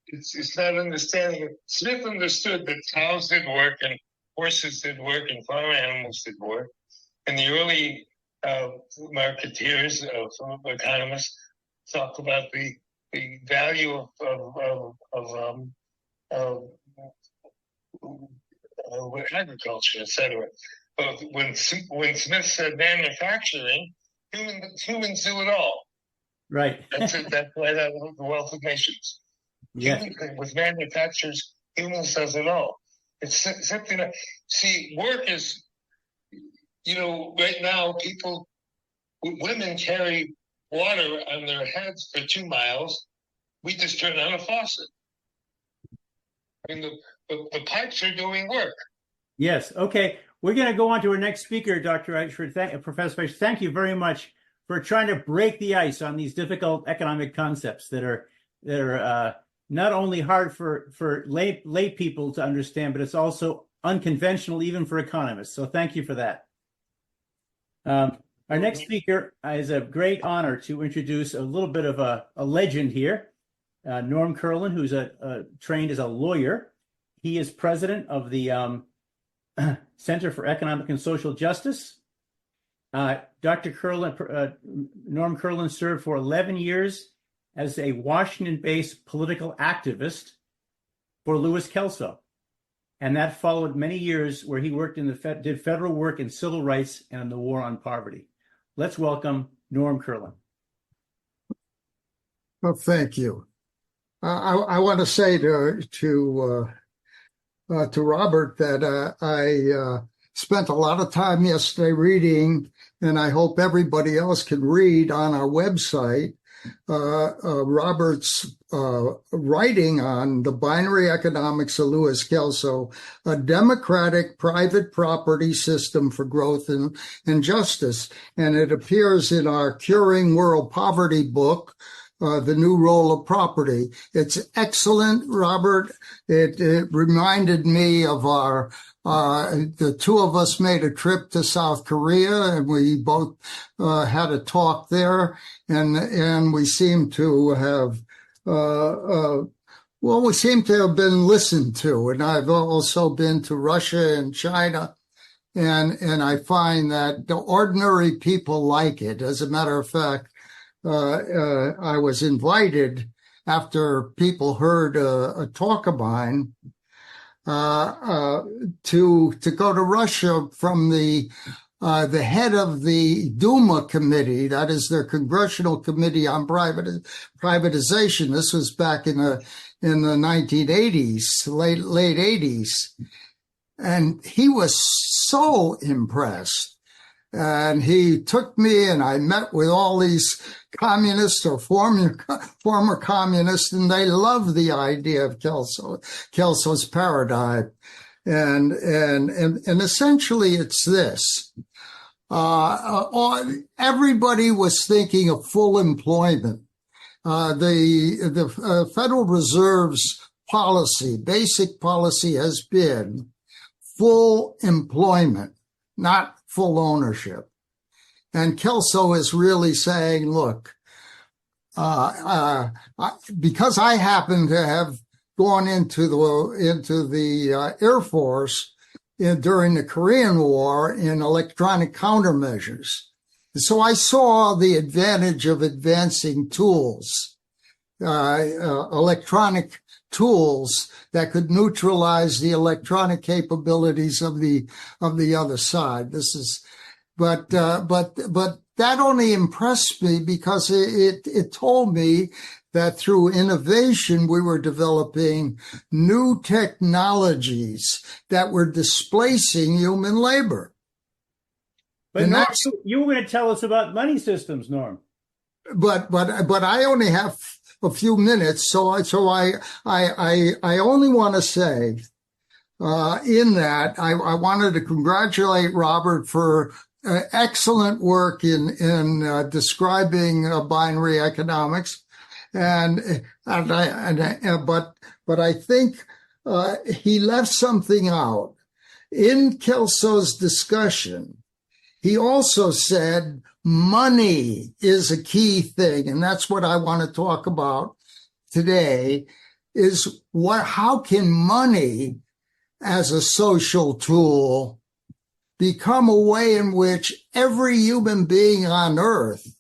D: it's not understanding it. Smith understood that cows did work and horses did work and farm animals did work, and the early marketeers of economists talk about the value of agriculture, etc. But when Smith said manufacturing, humans do it all.
B: Right.
D: That's why that was the wealth of nations.
B: Yes.
D: With manufacturers, humans does it all. It's simply not. See, work is, right now women carry water on their heads for 2 miles, We just turn on a faucet. I mean, the pipes are doing work.
B: Yes. Okay. We're going to go on to our next speaker, Dr. Eichford. Professor Eichford, thank you very much for trying to break the ice on these difficult economic concepts that are not only hard for lay people to understand, but it's also unconventional even for economists. So thank you for that. Our next speaker is a great honor to introduce a little bit of a legend here, Norm Kurlan, who's trained as a lawyer. He is president of the Center for Economic and Social Justice. Dr. Kurlan, Norm Kurlan served for 11 years as a Washington-based political activist for Louis Kelso. And that followed many years where he worked did federal work in civil rights and in the war on poverty. Let's welcome Norm Kurlan.
E: Well, thank you. I want to say to Robert that I spent a lot of time yesterday reading, and I hope everybody else can read on our website, Robert's writing on the binary economics of Louis Kelso, a democratic private property system for growth and justice. And it appears in our Curing World Poverty book, The New Role of Property. It's excellent, Robert. It reminded me of the two of us made a trip to South Korea, and we both had a talk there, and we seem to have we seem to have been listened to. And I've also been to Russia and China, and I find that the ordinary people like it. As a matter of fact, I was invited after people heard a talk of mine to go to Russia from the head of the Duma committee, that is their Congressional Committee on Privatization. This was back in the 1980s, late 80s, and he was so impressed. And he took me, and I met with all these communists or former communists, and they loved the idea of Kelso's paradigm. And essentially it's this. Everybody was thinking of full employment. The Federal Reserve's policy, basic policy, has been full employment, not full ownership. And Kelso is really saying, look, because I happen to have gone into the Air Force during the Korean War in electronic countermeasures. So I saw the advantage of advancing tools, electronic tools that could neutralize the electronic capabilities of the other side. But that only impressed me because it told me that through innovation, we were developing new technologies that were displacing human labor.
B: But Norm, you were going to tell us about money systems, Norm.
E: But I only have a few minutes, so I only want to say in that I wanted to congratulate Robert for excellent work in describing binary economics, but I think he left something out in Kelso's discussion. He also said money is a key thing, and that's what I want to talk about today, is how can money as a social tool become a way in which every human being on earth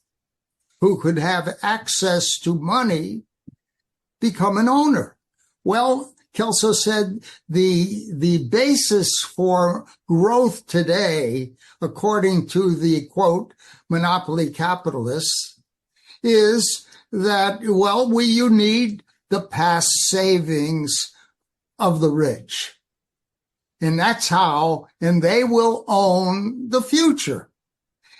E: who could have access to money become an owner. Well, Kelso said the basis for growth today, according to the, quote, monopoly capitalists, is that, well, you need the past savings of the rich. And that's how, and they will own the future.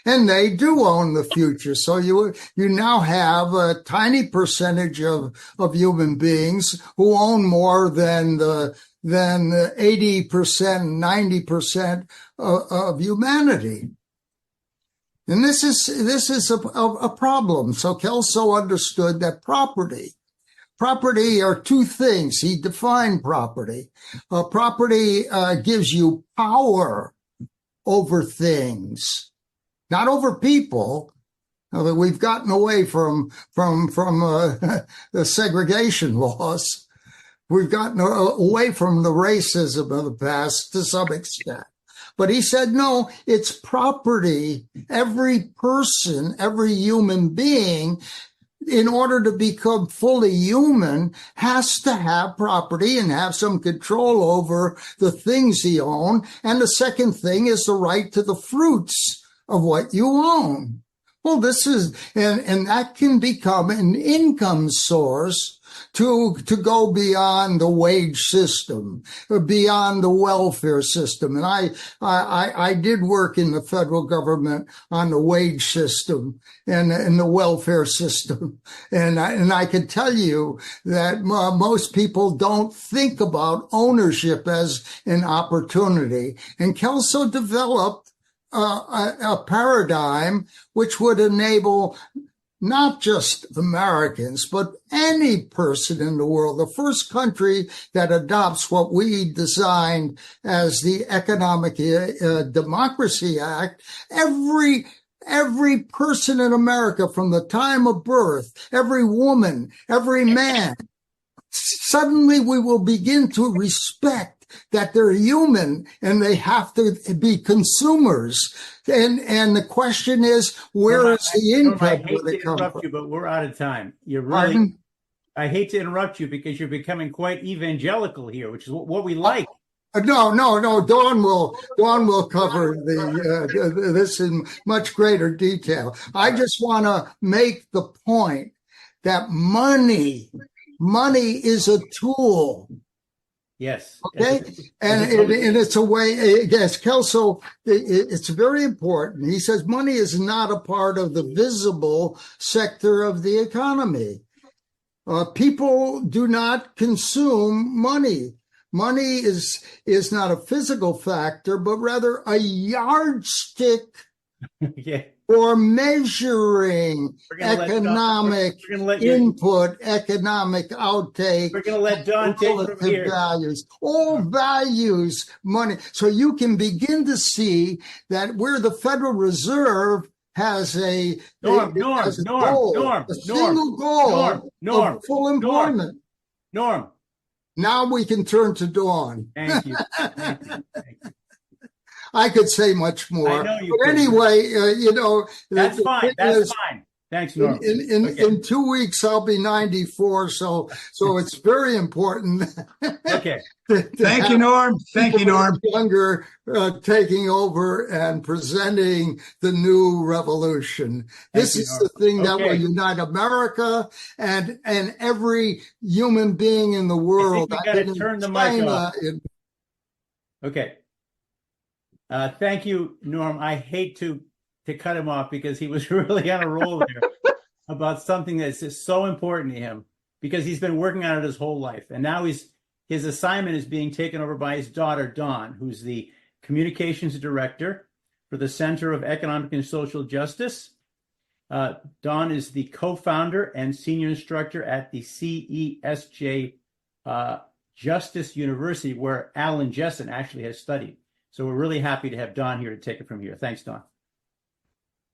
E: And they do own the future. So you now have a tiny percentage of human beings who own more than 80%, 90% of humanity. And this is a problem. So Kelso understood that property are two things. He defined property. Property gives you power over things, not over people. We've gotten away from the segregation laws. We've gotten away from the racism of the past to some extent. But he said, no, it's property. Every person, every human being, in order to become fully human, has to have property and have some control over the things he owns. And the second thing is the right to the fruits of what you own. Well, this is, and that can become an income source to go beyond the wage system, beyond the welfare system. And I did work in the federal government on the wage system and the welfare system. And I can tell you that most people don't think about ownership as an opportunity. And Kelso developed a paradigm which would enable not just Americans, but any person in the world. The first country that adopts what we designed as the Economic Democracy Act, every person in America from the time of birth, every woman, every man, suddenly we will begin to respect that they're human and they have to be consumers. And the question is, where is the income?
B: I hate to interrupt you, but we're out of time. I hate to interrupt you because you're becoming quite evangelical here, which is what we like.
E: No. Dawn will cover this in much greater detail. I just want to make the point that money is a tool.
B: Yes.
E: Okay. And it's a way, yes, Kelso, it's very important. He says money is not a part of the visible sector of the economy. People do not consume money. Money is not a physical factor, but rather a yardstick
B: yeah.
E: for measuring economic input, economic outtake.
B: We're going to let Don take from here.
E: Values, all values, money. So you can begin to see that where the Federal Reserve has a single goal of full employment.
B: Norm.
E: Now we can turn to Dawn.
B: Thank you. Thank you.
E: I could say much more.
B: I know you
E: but
B: could.
E: Anyway,
B: that's fine. That's fine. Thanks, Norm.
E: In 2 weeks, I'll be 94, so it's very important.
B: Okay.
C: Thank you, Norm. Thank you, Norm.
E: Younger taking over and presenting the new revolution. This is the thing that will unite America and every human being in the world.
B: I think we got to turn the mic off. Okay. Thank you, Norm. I hate to cut him off because he was really on a roll there about something that's just so important to him because he's been working on it his whole life. And now his assignment is being taken over by his daughter, Dawn, who's the communications director for the Center of Economic and Social Justice. Dawn is the co-founder and senior instructor at the CESJ Justice University, where Alan Jessen actually has studied. So we're really happy to have Dawn here to take it from here. Thanks, Dawn.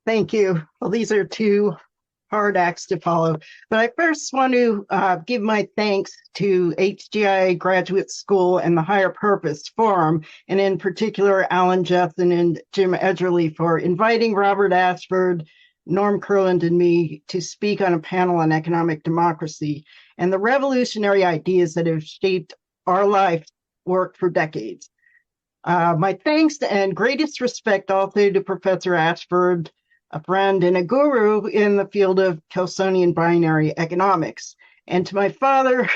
F: Thank you. Well, these are two hard acts to follow. But I first want to give my thanks to HJI Graduate School and the Higher Purpose Forum, and in particular, Alan Jessen and Jim Edgerly for inviting Robert Ashford, Norm Kurland, and me to speak on a panel on economic democracy and the revolutionary ideas that have shaped our life work for decades. My thanks and greatest respect also to Professor Ashford, a friend and a guru in the field of Kelsonian binary economics, and to my father,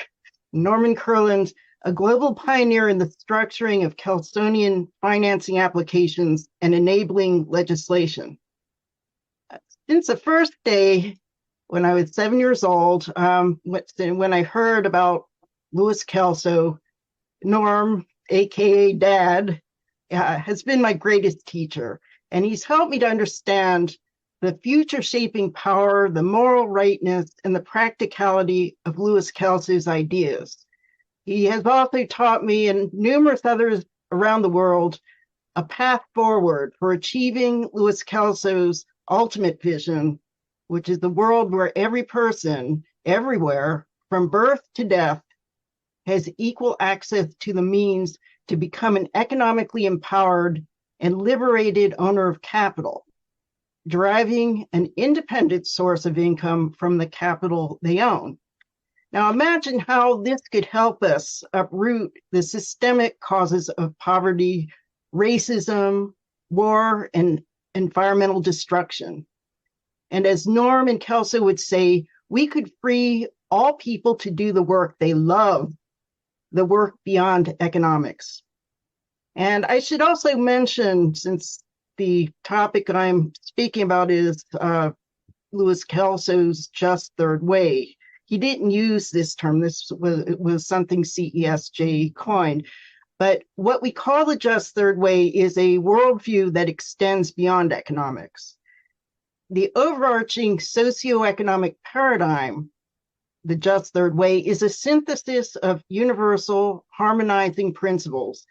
F: Norman Kurland, a global pioneer in the structuring of Kelsonian financing applications and enabling legislation. since the first day when I was 7 years old, when I heard about Louis Kelso, Norm, aka Dad, has been my greatest teacher. And he's helped me to understand the future shaping power, the moral rightness, and the practicality of Louis Kelso's ideas. He has also taught me and numerous others around the world a path forward for achieving Louis Kelso's ultimate vision, which is the world where every person, everywhere, from birth to death, has equal access to the means to become an economically empowered and liberated owner of capital, deriving an independent source of income from the capital they own. Now imagine how this could help us uproot the systemic causes of poverty, racism, war, and environmental destruction. And as Norm and Kelso would say, we could free all people to do the work they love, the work beyond economics. And I should also mention, since the topic I'm speaking about is Louis Kelso's just third way, he didn't use this term. This was something CESJ coined. But what we call the just third way is a worldview that extends beyond economics. The overarching socioeconomic paradigm, the just third way, is a synthesis of universal harmonizing principles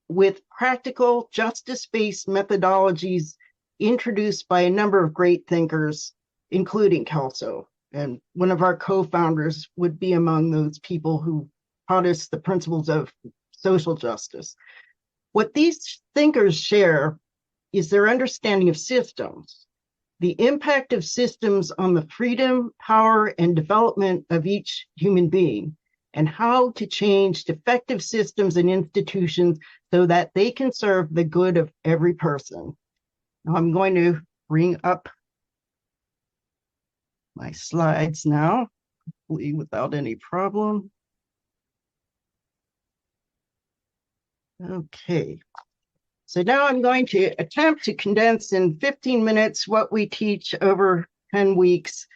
F: with practical justice-based methodologies introduced by a number of great thinkers, including Kelso. And one of our co-founders would be among those people who taught us the principles of social justice. What these thinkers share is their understanding of systems, the impact of systems on the freedom, power, and development of each human being, and how to change defective systems and institutions so that they can serve the good of every person. Now I'm going to bring up my slides now, hopefully without any problem. Okay, so now I'm going to attempt to condense in 15 minutes what we teach over 10 weeks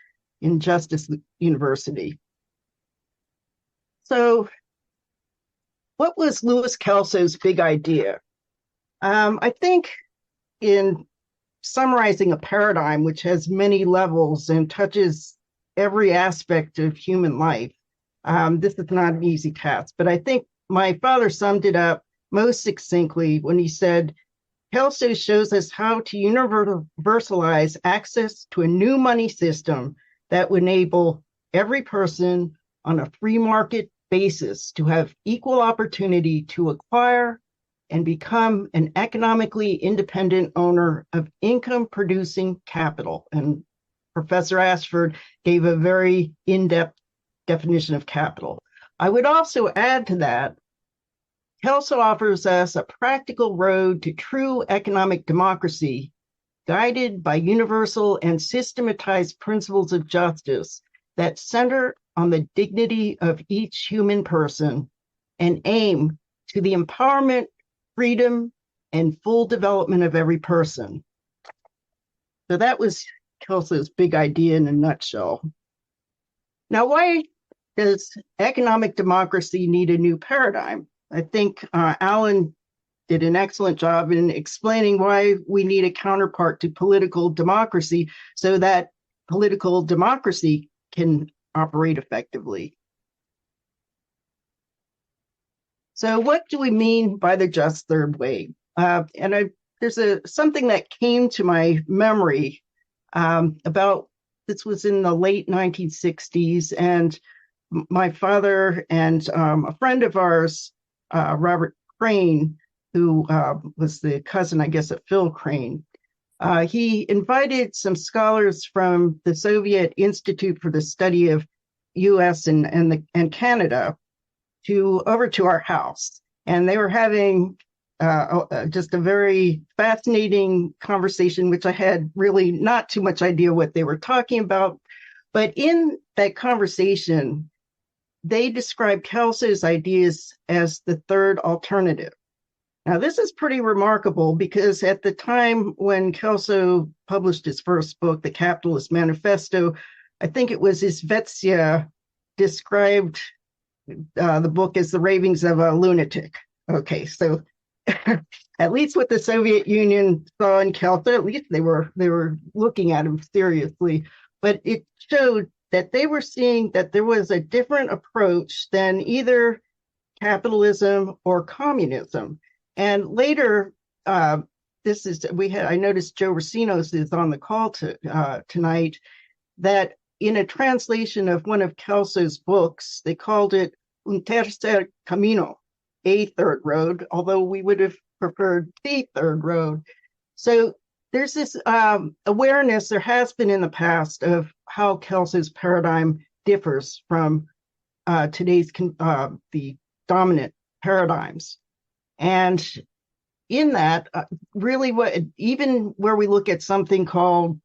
F: in Justice University. So what was Louis Kelso's big idea? I think in summarizing a paradigm which has many levels and touches every aspect of human life, this is not an easy task, but I think my father summed it up most succinctly when he said, Kelso shows us how to universalize access to a new money system that would enable every person on a free market basis to have equal opportunity to acquire and become an economically independent owner of income-producing capital. And Professor Ashford gave a very in-depth definition of capital. I would also add to that, Kelso offers us a practical road to true economic democracy, guided by universal and systematized principles of justice that center on the dignity of each human person and aim to the empowerment, freedom, and full development of every person. So that was Kelso's big idea in a nutshell. Now, why does economic democracy need a new paradigm? I think Alan did an excellent job in explaining why we need a counterpart to political democracy so that political democracy can operate effectively. So what do we mean by the just third way? There's something that came to my memory about, this was in the late 1960s, and my father and a friend of ours, Robert Crane, who was the cousin, I guess, of Phil Crane, he invited some scholars from the Soviet Institute for the Study of U.S. and Canada over to our house. And they were having just a very fascinating conversation, which I had really not too much idea what they were talking about. But in that conversation, they described Kelso's ideas as the third alternative. Now, this is pretty remarkable because at the time when Kelso published his first book, The Capitalist Manifesto, I think it was his VII described the book as the ravings of a lunatic. Okay, so at least what the Soviet Union saw in Kelso, at least they were looking at him seriously, but it showed that they were seeing that there was a different approach than either capitalism or communism. And later, I noticed Joe Racinos is on the call tonight, that in a translation of one of Kelso's books, they called it Un Tercer Camino, a third road, although we would have preferred the third road. So there's this awareness there has been in the past of how Kelso's paradigm differs from today's the dominant paradigms. And in that, really, even where we look at something called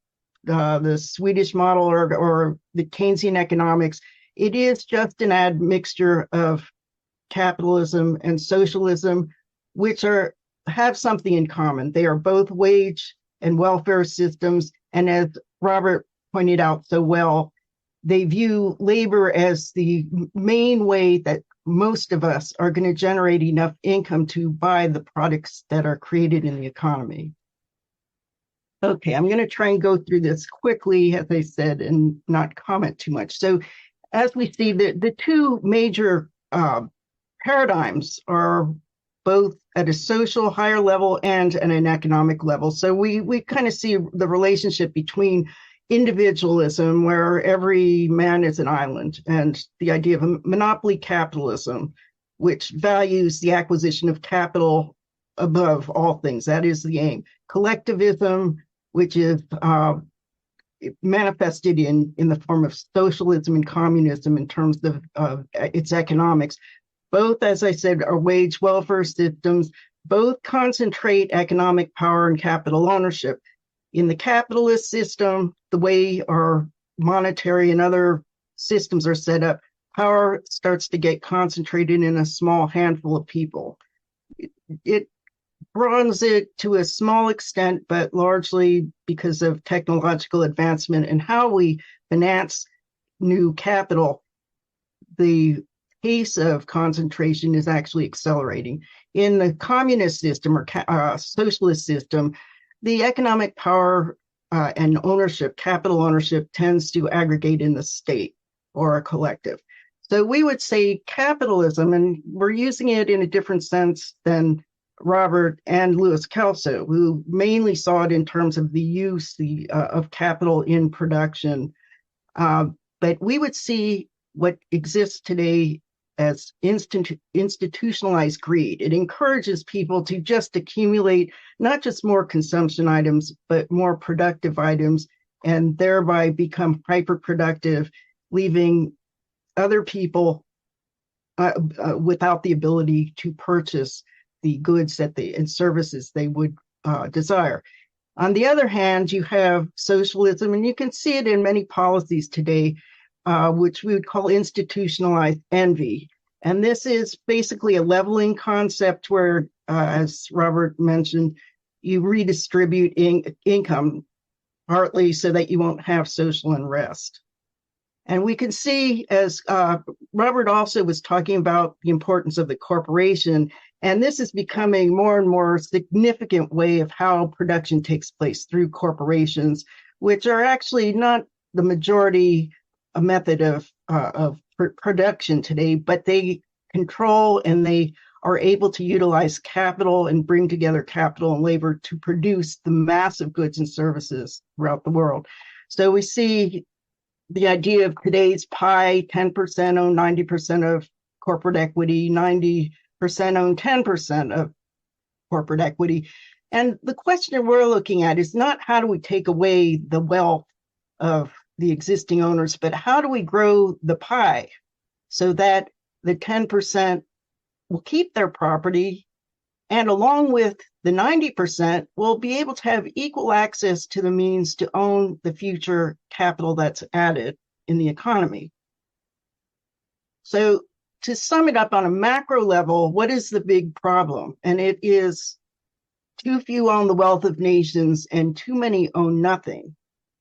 F: the Swedish model or the Keynesian economics, it is just an admixture of capitalism and socialism, which have something in common. They are both wage and welfare systems, and as Robert pointed out so well, they view labor as the main way that most of us are going to generate enough income to buy the products that are created in the economy. Okay, I'm going to try and go through this quickly, as I said, and not comment too much. So as we see, the two major paradigms are both at a social higher level and at an economic level. So we kind of see the relationship between individualism, where every man is an island, and the idea of a monopoly capitalism, which values the acquisition of capital above all things. That is the aim. Collectivism, which is manifested in the form of socialism and communism in terms of its economics. Both, as I said, are wage welfare systems. Both concentrate economic power and capital ownership. In the capitalist system, the way our monetary and other systems are set up, power starts to get concentrated in a small handful of people. It broadens it to a small extent, but largely because of technological advancement and how we finance new capital, the pace of concentration is actually accelerating. In the communist system or socialist system, the economic power and ownership, capital ownership, tends to aggregate in the state or a collective. So we would say capitalism, and we're using it in a different sense than Robert and Louis Kelso, who mainly saw it in terms of the use of capital in production. But we would see what exists today as institutionalized greed. It encourages people to just accumulate not just more consumption items, but more productive items, and thereby become hyper-productive, leaving other people without the ability to purchase the goods and services they would desire. On the other hand, you have socialism, and you can see it in many policies today, which we would call institutionalized envy. And this is basically a leveling concept where, as Robert mentioned, you redistribute income partly so that you won't have social unrest. And we can see, as Robert also was talking about the importance of the corporation, and this is becoming more and more significant way of how production takes place through corporations, which are actually not the majority method of production today, but they control and they are able to utilize capital and bring together capital and labor to produce the massive goods and services throughout the world. So we see the idea of today's pie: 10% own 90% of corporate equity, 90% own 10% of corporate equity. And the question we're looking at is not how do we take away the wealth of the existing owners, but how do we grow the pie so that the 10% will keep their property, and along with the 90% will be able to have equal access to the means to own the future capital that's added in the economy. So to sum it up on a macro level, what is the big problem? And it is too few own the wealth of nations and too many own nothing.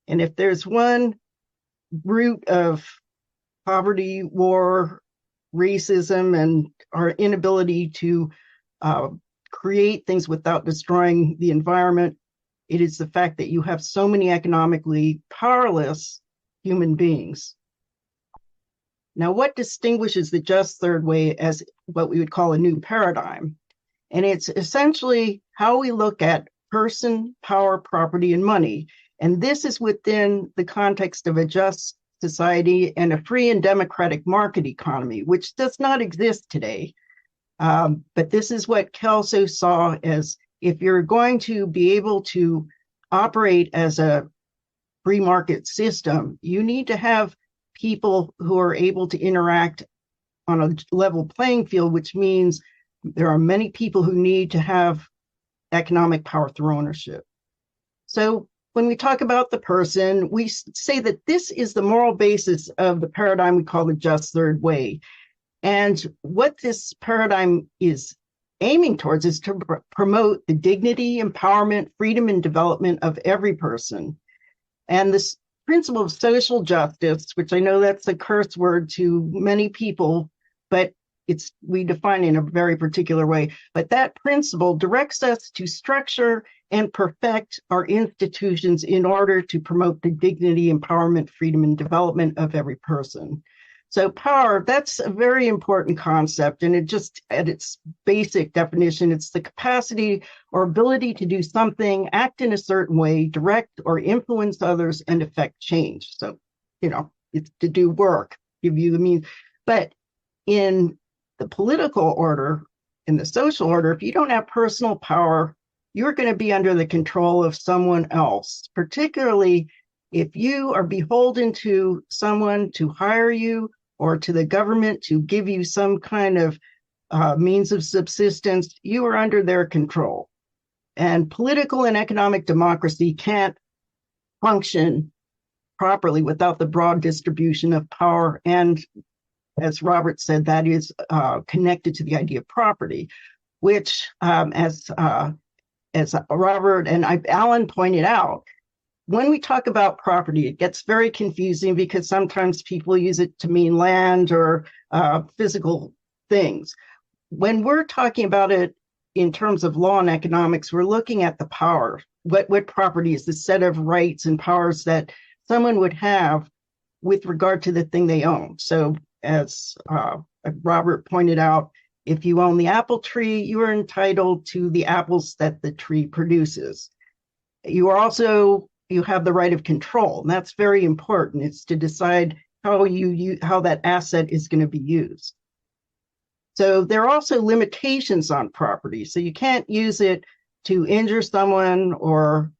F: And if there's one root of poverty, war, racism, and our inability to create things without destroying the environment, it is the fact that you have so many economically powerless human beings. Now, what distinguishes the just third way as what we would call a new paradigm? And it's essentially how we look at person, power, property, and money. And this is within the context of a just society and a free and democratic market economy, which does not exist today. But this is what Kelso saw as, if you're going to be able to operate as a free market system, you need to have people who are able to interact on a level playing field, which means there are many people who need to have economic power through ownership. So when we talk about the person, we say that this is the moral basis of the paradigm we call the just third way. And what this paradigm is aiming towards is to promote the dignity, empowerment, freedom, and development of every person. And this principle of social justice, which I know that's a curse word to many people, but we define it in a very particular way. But that principle directs us to structure and perfect our institutions in order to promote the dignity, empowerment, freedom, and development of every person. So power, that's a very important concept. And it just, at its basic definition, it's the capacity or ability to do something, act in a certain way, direct or influence others, and affect change. So, it's to do work, give you the means. But in the political order, in the social order, if you don't have personal power, you're going to be under the control of someone else, particularly if you are beholden to someone to hire you or to the government to give you some kind of means of subsistence, you are under their control. And political and economic democracy can't function properly without the broad distribution of power. And as Robert said, that is connected to the idea of property, which, as Robert and Alan pointed out, when we talk about property, it gets very confusing because sometimes people use it to mean land or physical things. When we're talking about it in terms of law and economics, we're looking at the power. What property is the set of rights and powers that someone would have with regard to the thing they own. So as Robert pointed out, if you own the apple tree, you are entitled to the apples that the tree produces. You have the right of control, and that's very important. It's to decide how that asset is going to be used. So there are also limitations on property. So you can't use it to injure someone or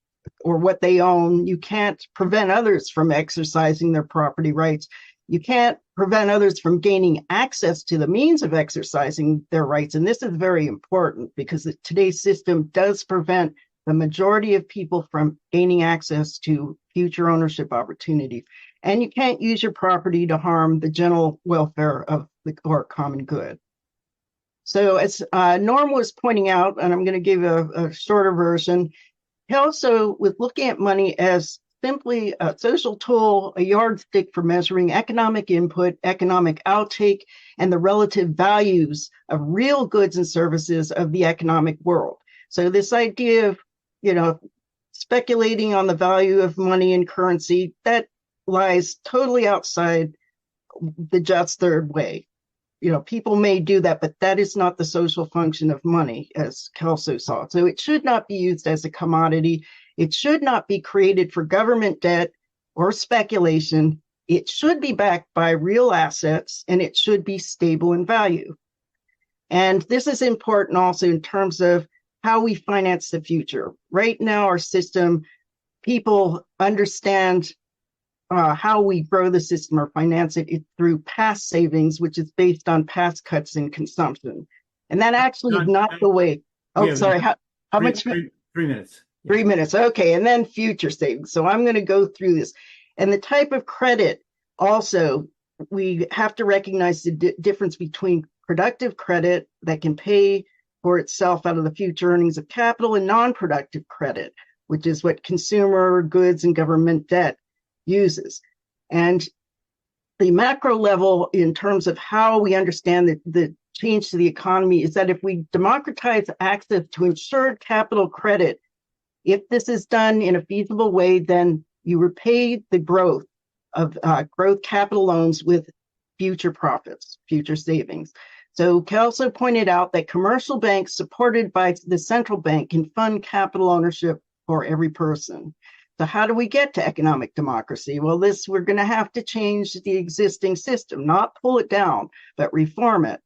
F: what they own. You can't prevent others from exercising their property rights. You can't prevent others from gaining access to the means of exercising their rights. And this is very important because today's system does prevent the majority of people from gaining access to future ownership opportunities. And you can't use your property to harm the general welfare of or common good. So as Norm was pointing out, and I'm going to give a shorter version, Kelso was looking at money as simply a social tool, a yardstick for measuring economic input, economic outtake, and the relative values of real goods and services of the economic world. So this idea of speculating on the value of money and currency, that lies totally outside the just third way. People may do that, but that is not the social function of money, as Kelso saw. So it should not be used as a commodity. It should not be created for government debt or speculation. It should be backed by real assets, and it should be stable in value. And this is important also in terms of how we finance the future. Right now, our system, people understand how we grow the system or finance it through past savings, which is based on past cuts in consumption. And that actually is not the way. Oh, sorry. How much?
B: 3 minutes.
F: 3 minutes. Okay. And then future savings. So I'm going to go through this. And the type of credit also we have to recognize the difference between productive credit that can pay for itself out of the future earnings of capital and non-productive credit, which is what consumer goods and government debt uses. And the macro level in terms of how we understand the change to the economy is that if we democratize access to insured capital credit, if this is done in a feasible way, then you repay the growth of growth capital loans with future profits, future savings. So Kelso pointed out that commercial banks supported by the central bank can fund capital ownership for every person. So how do we get to economic democracy? Well, we're going to have to change the existing system, not pull it down, but reform it.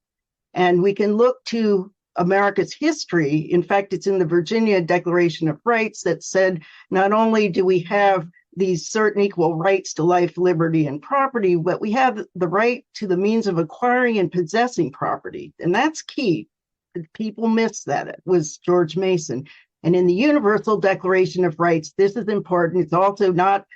F: And we can look to America's history. In fact, it's in the Virginia Declaration of Rights that said not only do we have these certain equal rights to life, liberty, and property, but we have the right to the means of acquiring and possessing property. And that's key. People miss that. It was George Mason. And in the Universal Declaration of Rights, this is important. It's also not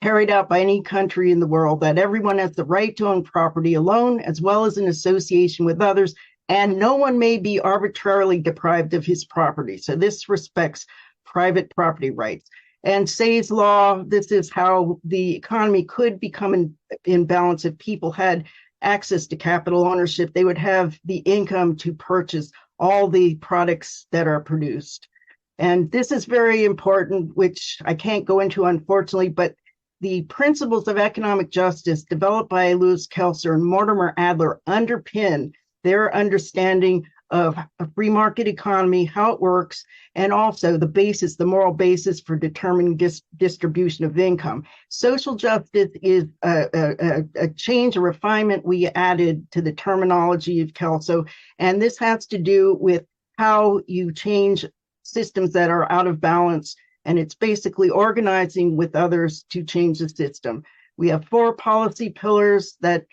F: carried out by any country in the world, that everyone has the right to own property alone, as well as in association with others, and no one may be arbitrarily deprived of his property. So this respects private property rights. And Say's law, this is how the economy could become in balance if people had access to capital ownership. They would have the income to purchase all the products that are produced. And this is very important, which I can't go into, unfortunately, but the principles of economic justice developed by Louis Kelso and Mortimer Adler underpin their understanding of a free market economy, how it works, and also the moral basis for determining distribution of income. Social justice is a change, a refinement we added to the terminology of Kelso, and this has to do with how you change systems that are out of balance, and it's basically organizing with others to change the system. We have 4 policy pillars that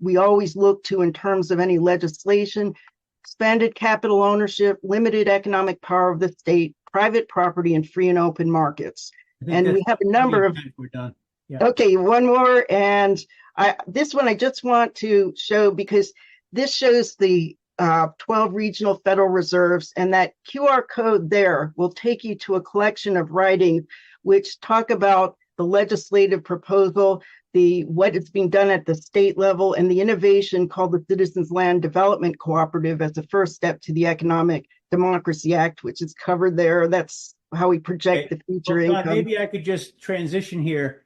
F: we always look to in terms of any legislation: expanded capital ownership, limited economic power of the state, private property, and free and open markets. And we have a number of.
B: We're done. Yeah.
F: Okay, one more, and this one I just want to show because this shows the 12 regional Federal Reserves, and that QR code there will take you to a collection of writings which talk about the legislative proposal, what is being done at the state level, and the innovation called the Citizens Land Development Cooperative as a first step to the Economic Democracy Act, which is covered there. That's how we project the future income.
B: Maybe I could just transition here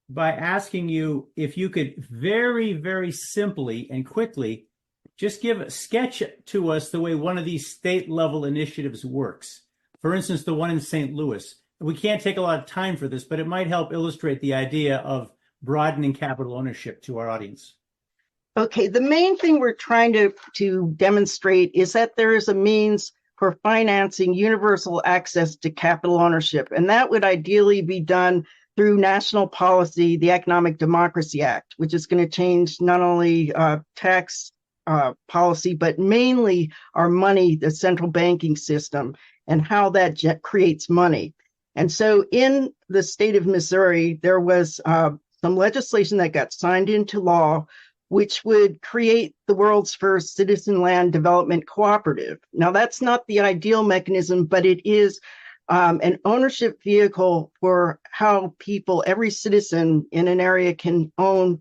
B: by asking you if you could very, very simply and quickly just give a sketch to us the way one of these state level initiatives works. For instance, the one in St. Louis. We can't take a lot of time for this, but it might help illustrate the idea of broadening capital ownership to our audience.
F: Okay, the main thing we're trying to demonstrate is that there is a means for financing universal access to capital ownership, and that would ideally be done through national policy, the Economic Democracy Act, which is going to change not only tax policy, but mainly our money, the central banking system, and how that creates money. And so in the state of Missouri, there was some legislation that got signed into law, which would create the world's first citizen land development cooperative. Now, that's not the ideal mechanism, but it is an ownership vehicle for how people, every citizen in an area, can own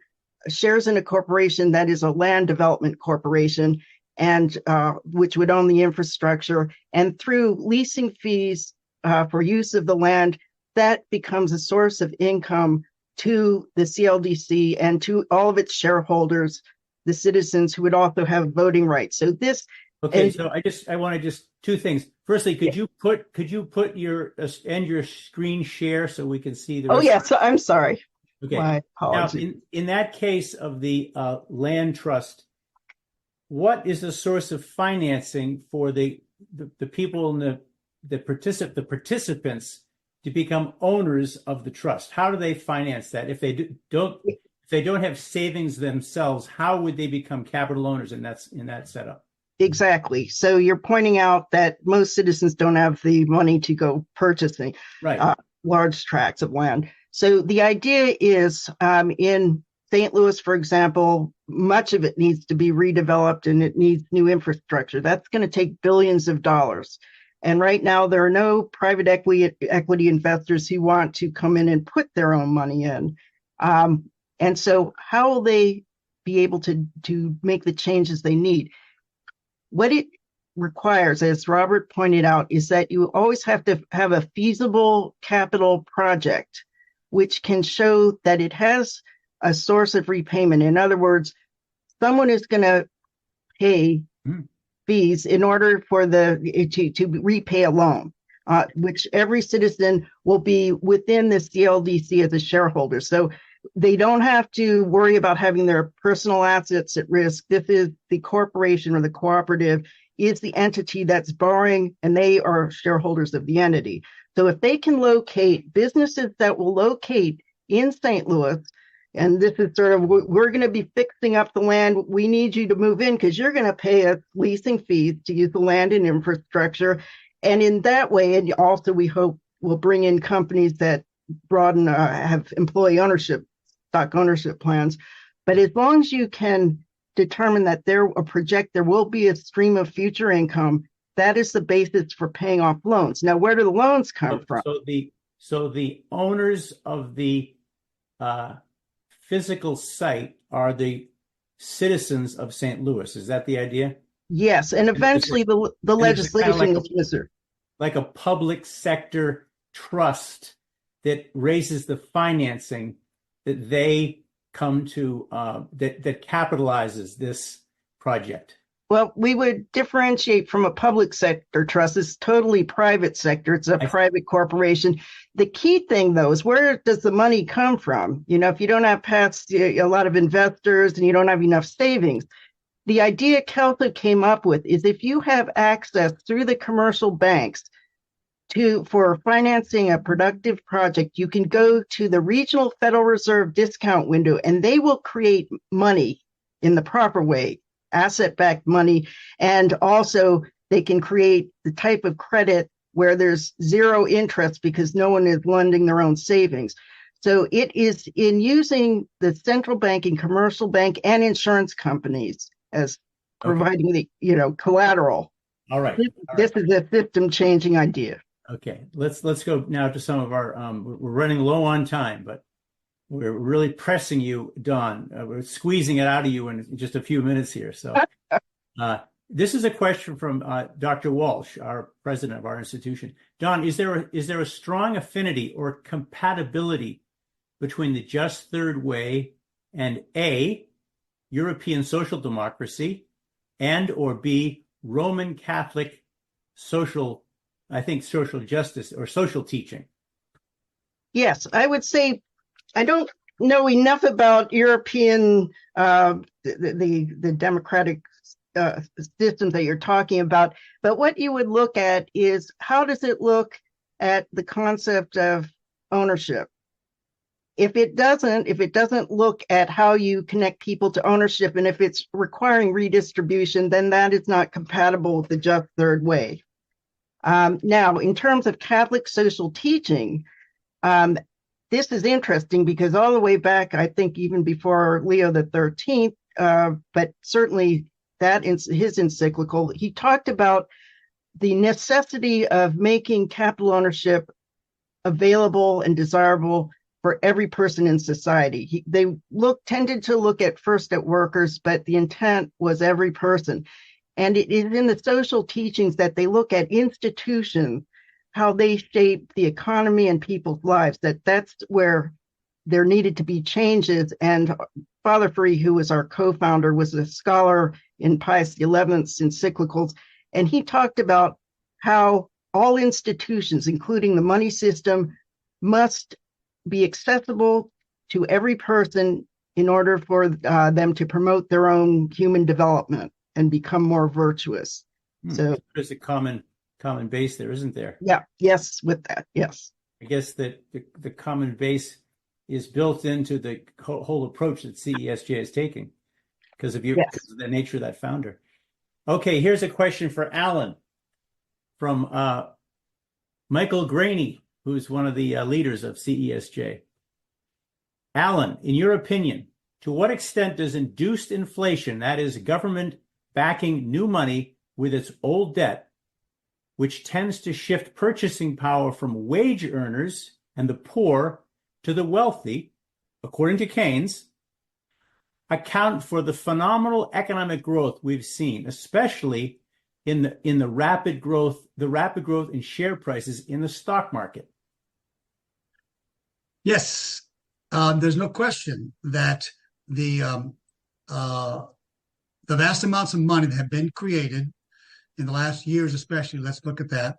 F: shares in a corporation that is a land development corporation, and which would own the infrastructure. And through leasing fees for use of the land, that becomes a source of income to the CLDC and to all of its shareholders, the citizens who would also have voting rights. So this.
B: Okay,
F: and,
B: so I want to two things. Firstly, could you put your end your screen share so we can see the rest?
F: Oh yeah, so I'm sorry.
B: Okay.
F: My apologies.
B: Now, in that case of the land trust, what is the source of financing for the people in the participants to become owners of the trust? How do they finance that? If they don't have savings themselves, how would they become capital owners in that setup?
F: Exactly. So you're pointing out that most citizens don't have the money to go purchasing large tracts of land. So the idea is in St. Louis, for example, much of it needs to be redeveloped and it needs new infrastructure. That's going to take billions of dollars. And right now, there are no private equity investors who want to come in and put their own money in. And so how will they be able to make the changes they need? What it requires, as Robert pointed out, is that you always have to have a feasible capital project, which can show that it has a source of repayment. In other words, someone is going to pay fees in order for to repay a loan, which every citizen will be within the CLDC as a shareholder. So they don't have to worry about having their personal assets at risk. This is the corporation or the cooperative is the entity that's borrowing, and they are shareholders of the entity. So if they can locate businesses that will locate in St. Louis, and this is sort of, we're going to be fixing up the land. We need you to move in because you're going to pay us leasing fees to use the land and infrastructure. And in that way, and also we hope will bring in companies that broaden, have employee ownership, stock ownership plans. But as long as you can determine that there will be a stream of future income, that is the basis for paying off loans. Now, where do the loans come from?
B: So the owners of the physical site are the citizens of St. Louis. Is that the idea?
F: Yes, and eventually the legislation is wizard.
B: Like a public sector trust that raises the financing that they come to, that capitalizes this project.
F: Well, we would differentiate from a public sector trust. It's totally private sector. It's a private corporation. The key thing, though, is where does the money come from? You know, if you don't have past a lot of investors and you don't have enough savings, the idea Kelso came up with is if you have access through the commercial banks for financing a productive project, you can go to the regional Federal Reserve discount window and they will create money in the proper way, asset-backed money. And also they can create the type of credit where there's zero interest because no one is lending their own savings. So it is in using the central banking, commercial bank, and insurance companies as providing the collateral.
B: All right.
F: This is a system-changing idea.
B: Okay, let's go now to some of our. We're running low on time, but we're really pressing you, Don. We're squeezing it out of you in just a few minutes here. So, this is a question from Dr. Walsh, our president of our institution. Don, is there a strong affinity or compatibility between the Just Third Way and A, European social democracy, and or B, Roman Catholic social justice or social teaching?
F: Yes, I would say I don't know enough about European, the democratic systems that you're talking about, but what you would look at is how does it look at the concept of ownership? If it doesn't look at how you connect people to ownership, and if it's requiring redistribution, then that is not compatible with the Just Third Way. Now, in terms of Catholic social teaching, this is interesting because all the way back, I think even before Leo XIII, but certainly that in his encyclical, he talked about the necessity of making capital ownership available and desirable for every person in society. They tended to look at first at workers, but the intent was every person. And it is in the social teachings that they look at institutions, how they shape the economy and people's lives, that's where there needed to be changes. And Father Free, who was our co-founder, was a scholar in Pius XI's encyclicals. And he talked about how all institutions, including the money system, must be accessible to every person in order for them to promote their own human development and become more virtuous. So
B: there's a common base there, isn't there?
F: Yeah. Yes. With that. Yes.
B: I guess that the common base is built into the whole approach that CESJ is taking because of because of the nature of that founder. Okay. Here's a question for Alan from Michael Graney, who's one of the leaders of CESJ. Alan, in your opinion, To what extent does induced inflation, that is, government backing new money with its old debt, which tends to shift purchasing power from wage earners and the poor to the wealthy, according to Keynes, account for the phenomenal economic growth we've seen, especially in the rapid growth in share prices in the stock market?
C: Yes, there's no question that the vast amounts of money that have been created in the last years, especially, let's look at that.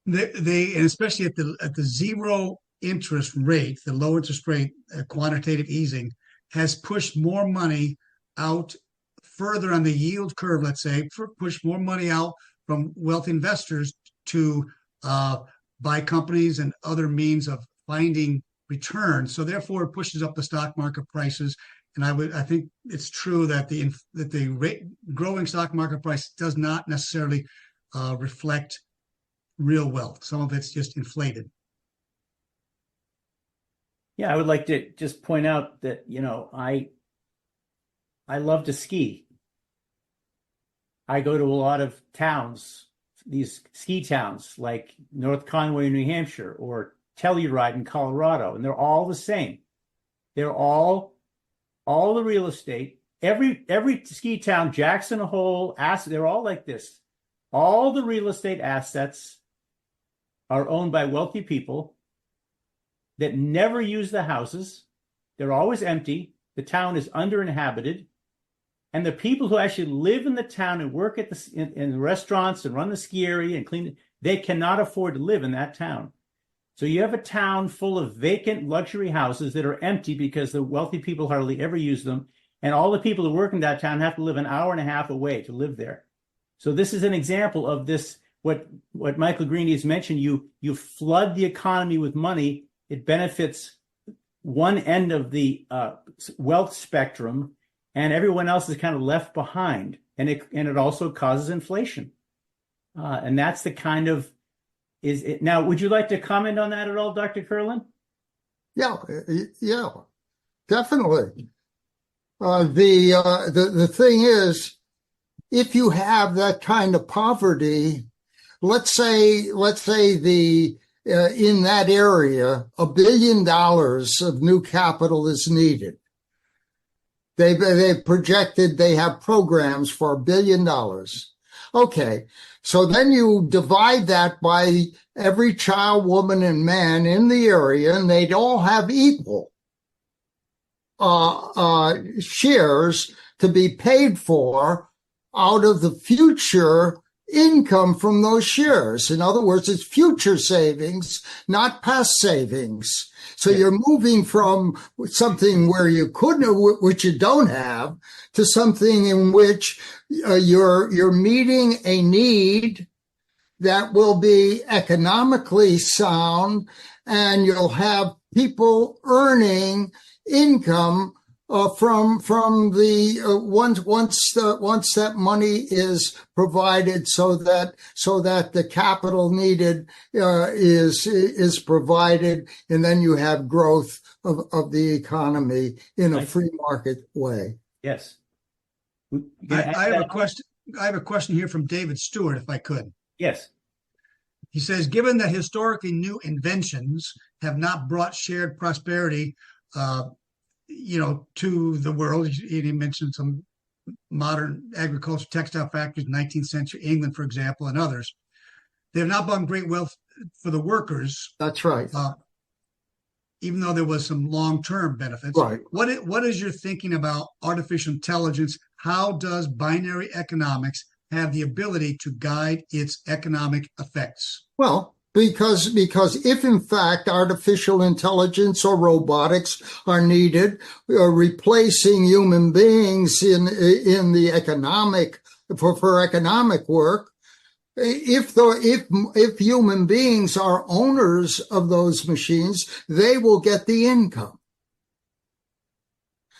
C: They and especially at the zero interest rate, the low interest rate, quantitative easing has pushed more money out further on the yield curve. Let's say push more money out from wealthy investors to buy companies and other means of finding returns. So therefore, it pushes up the stock market prices. And I think it's true that the growing stock market price does not necessarily reflect real wealth. Some of it's just inflated.
B: Yeah, I would like to just point out that, I love to ski. I go to a lot of towns, these ski towns like North Conway, New Hampshire, or Telluride in Colorado, and they're all the same. They're all the real estate, every ski town, Jackson Hole, they're all like this. All the real estate assets are owned by wealthy people that never use the houses. They're always empty. The town is underinhabited. And the people who actually live in the town and work at in the restaurants and run the ski area and clean, they cannot afford to live in that town. So you have a town full of vacant luxury houses that are empty because the wealthy people hardly ever use them. And all the people who work in that town have to live an hour and a half away to live there. So this is an example of this, what Michael Greeny has mentioned. You flood the economy with money. It benefits one end of the wealth spectrum, and everyone else is kind of left behind. And it also causes inflation. And that's the kind of now, would you like to comment on that at all, Dr. Kurland?
E: Yeah, definitely. The thing is, if you have that kind of poverty, let's say in that area, $1 billion of new capital is needed. They projected they have programs for $1 billion. Okay, so then you divide that by every child, woman, and man in the area, and they'd all have equal shares to be paid for out of the future income from those shares. In other words, it's future savings, not past savings. So you're moving from something where you couldn't, which you don't have, to something in which you're meeting a need that will be economically sound, and you'll have people earning income from the once that money is provided, so that the capital needed is provided, and then you have growth of the economy in a free market way.
B: Yes.
C: I have a question. I have a question here from David Stewart, if I could.
B: Yes.
C: He says, given that historically new inventions have not brought shared prosperity, to the world. He mentioned some modern agriculture, textile factories, 19th century England, for example, and others. They have not brought great wealth for the workers.
E: That's right.
C: Even though there was some long-term benefits.
E: Right.
C: What is your thinking about artificial intelligence? How does binary economics have the ability to guide its economic effects?
E: Well, because if in fact artificial intelligence or robotics are needed, replacing human beings in the economic for economic work, if human beings are owners of those machines, they will get the income.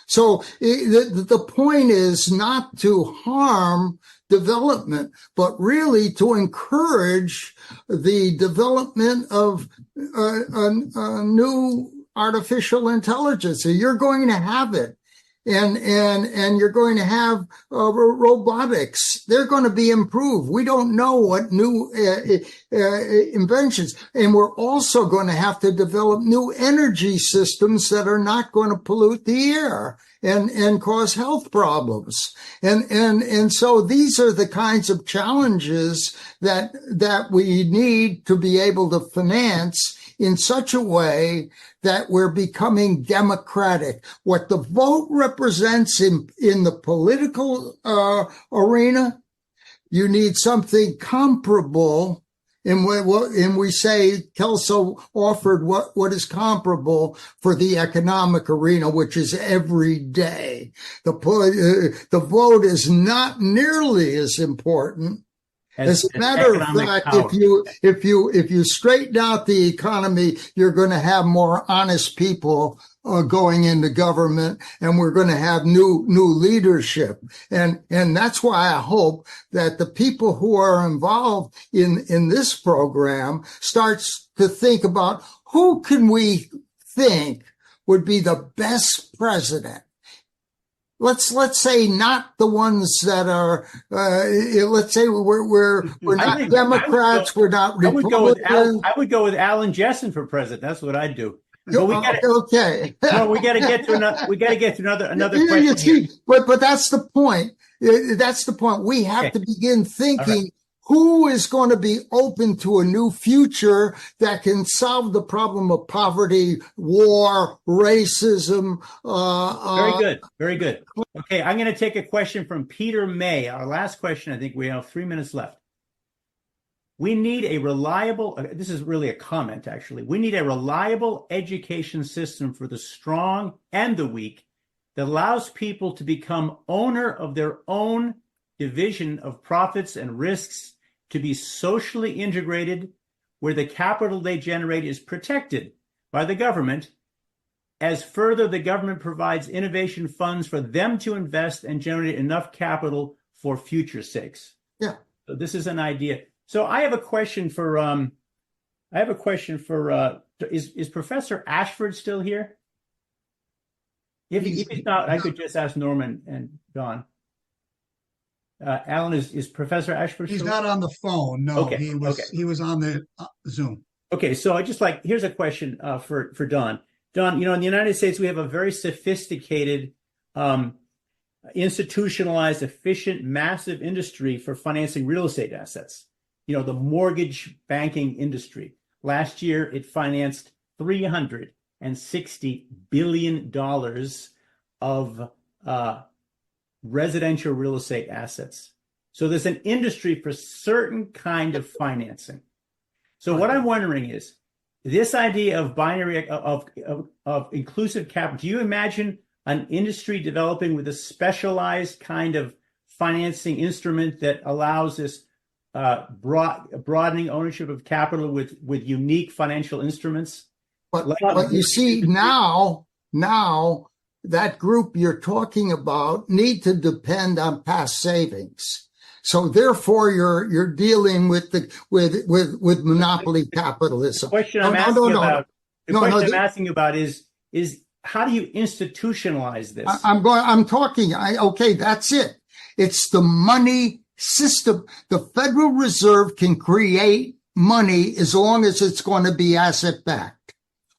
E: So the point is not to harm development, but really to encourage the development of new artificial intelligence. You're going to have it. And you're going to have robotics. They're going to be improved. We don't know what new inventions. And we're also going to have to develop new energy systems that are not going to pollute the air and cause health problems. And so these are the kinds of challenges that we need to be able to finance in such a way that we're becoming democratic. What the vote represents in the political arena, you need something comparable. And we say Kelso offered what is comparable for the economic arena, which is every day. The vote is not nearly as important. As a matter of fact,
B: power.
E: if you straighten out the economy, you're going to have more honest people going into government, and we're going to have new leadership. And that's why I hope that the people who are involved in this program starts to think about who can we think would be the best president. Let's say not the ones that are. Let's say we're not Democrats. We're not Republicans.
B: I would go with Alan Jessen for president. That's what I'd do. But we got
E: okay.
B: No, we got to get to another. We got to get to another question.
E: You see, but that's the point. That's the point. We have to begin thinking. Who is going to be open to a new future that can solve the problem of poverty, war, racism?
B: Very good. Very good. Okay, I'm going to take a question from Peter May. Our last question. I think we have 3 minutes left. We need a reliable, this is really a comment actually. We need a reliable education system for the strong and the weak that allows people to become owner of their own division of profits and risks, to be socially integrated, where the capital they generate is protected by the government, as further the government provides innovation funds for them to invest and generate enough capital for future sakes.
E: Yeah.
B: So this is an idea. So I have a question for is Professor Ashford still here? If he's not, I could just ask Norman and Don. Alan, is Professor Ashford?
C: He's not on the phone. No,
B: okay.
C: He was on the Zoom.
B: Okay, so here's a question for Don. Don, in the United States, we have a very sophisticated, institutionalized, efficient, massive industry for financing real estate assets. The mortgage banking industry. Last year, it financed $360 billion of residential real estate assets. So there's an industry for certain kind of financing. So what I'm wondering is, this idea of binary of inclusive capital, do you imagine an industry developing with a specialized kind of financing instrument that allows this broadening ownership of capital with unique financial instruments?
E: But you see, now that group you're talking about need to depend on past savings. So therefore, you're dealing with monopoly capitalism.
B: The question I'm asking about is how do you institutionalize this?
E: Okay, that's it. It's the money system. The Federal Reserve can create money as long as it's going to be asset backed.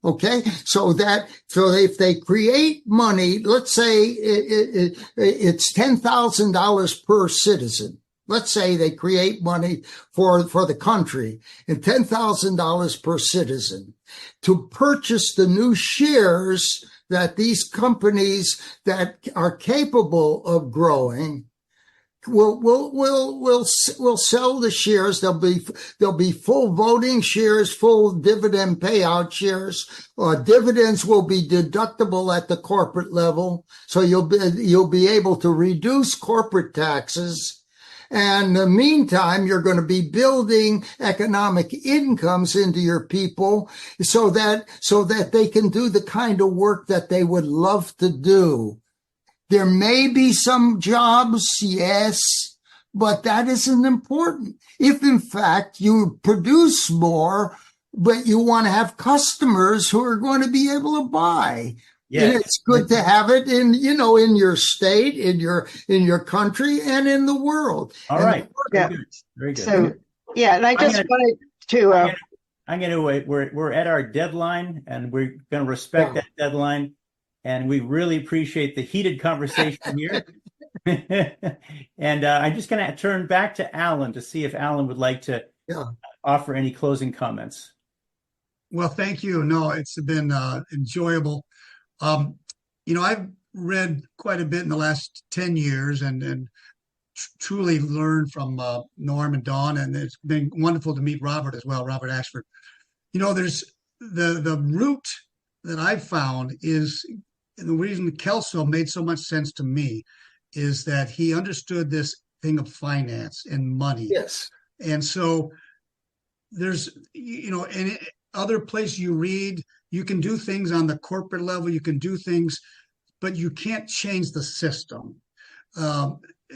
E: Okay, so if they create money, let's say it's $10,000 per citizen. Let's say they create money for the country and $10,000 per citizen to purchase the new shares that these companies that are capable of growing will sell the shares. There'll be full voting shares, full dividend payout shares. Dividends will be deductible at the corporate level, so you'll be able to reduce corporate taxes. And in the meantime, you're going to be building economic incomes into your people so that they can do the kind of work that they would love to do. There may be some jobs, yes, but that isn't important. If in fact you produce more, but you want to have customers who are going to be able to buy.
B: Yes.
E: And it's good to have it in, in your state, in your country, and in the world.
B: All
E: and
B: right.
F: Yeah.
B: Very good. Very good.
F: So, yeah, and I just wanted to,
B: I'm going to wait. We're at our deadline, and we're going to respect that deadline. And we really appreciate the heated conversation here. And I'm just going to turn back to Alan to see if Alan would like to offer any closing comments.
C: Well, thank you. No, it's been enjoyable. I've read quite a bit in the last 10 years and truly learned from Norm and Dawn, and it's been wonderful to meet Robert as well, Robert Ashford. There's the root that I've found is, and the reason Kelso made so much sense to me is that he understood this thing of finance and money.
E: Yes.
C: And so there's, in other places you read, you can do things on the corporate level, you can do things, but you can't change the system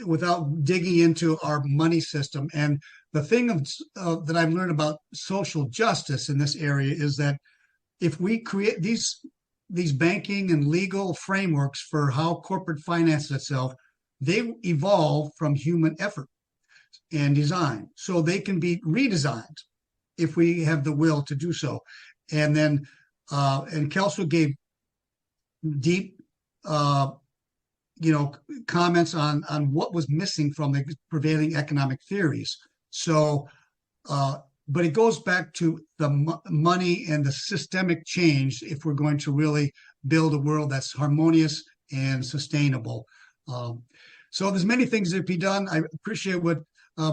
C: without digging into our money system. And the thing that I've learned about social justice in this area is that if we create these banking and legal frameworks for how corporate finances itself, they evolve from human effort and design. So they can be redesigned if we have the will to do so. And then, and Kelso gave deep, comments on what was missing from the prevailing economic theories. So, but it goes back to the money and the systemic change if we're going to really build a world that's harmonious and sustainable. So there's many things that can be done. I appreciate what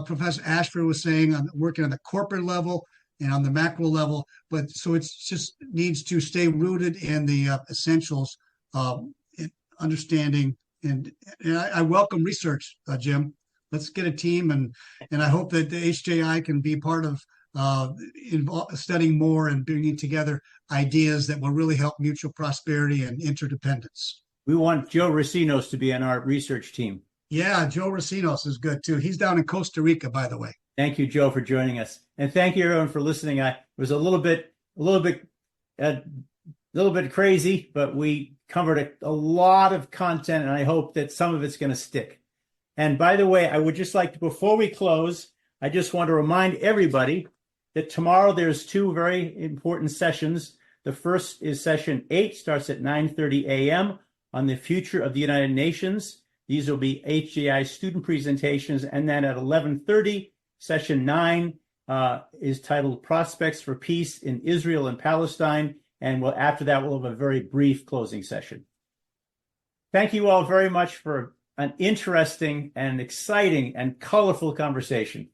C: Professor Ashford was saying on working on the corporate level and on the macro level, but so it's just needs to stay rooted in the essentials, in understanding. And I welcome research, Jim. Let's get a team, and I hope that the HJI can be part of studying more and bringing together ideas that will really help mutual prosperity and interdependence.
B: We want Joe Racinos to be on our research team.
C: Yeah, Joe Racinos is good too. He's down in Costa Rica, by the way.
B: Thank you, Joe, for joining us, and thank you everyone for listening. It was a little bit crazy, but we covered a lot of content, and I hope that some of it's going to stick. And by the way, I would just like to, before we close, I just want to remind everybody that tomorrow there's two very important sessions. The first is session 8, starts at 9:30 a.m. on the future of the United Nations. These will be HJI student presentations. And then at 11:30, session 9 is titled Prospects for Peace in Israel and Palestine. And after that, we'll have a very brief closing session. Thank you all very much for an interesting and exciting and colorful conversation.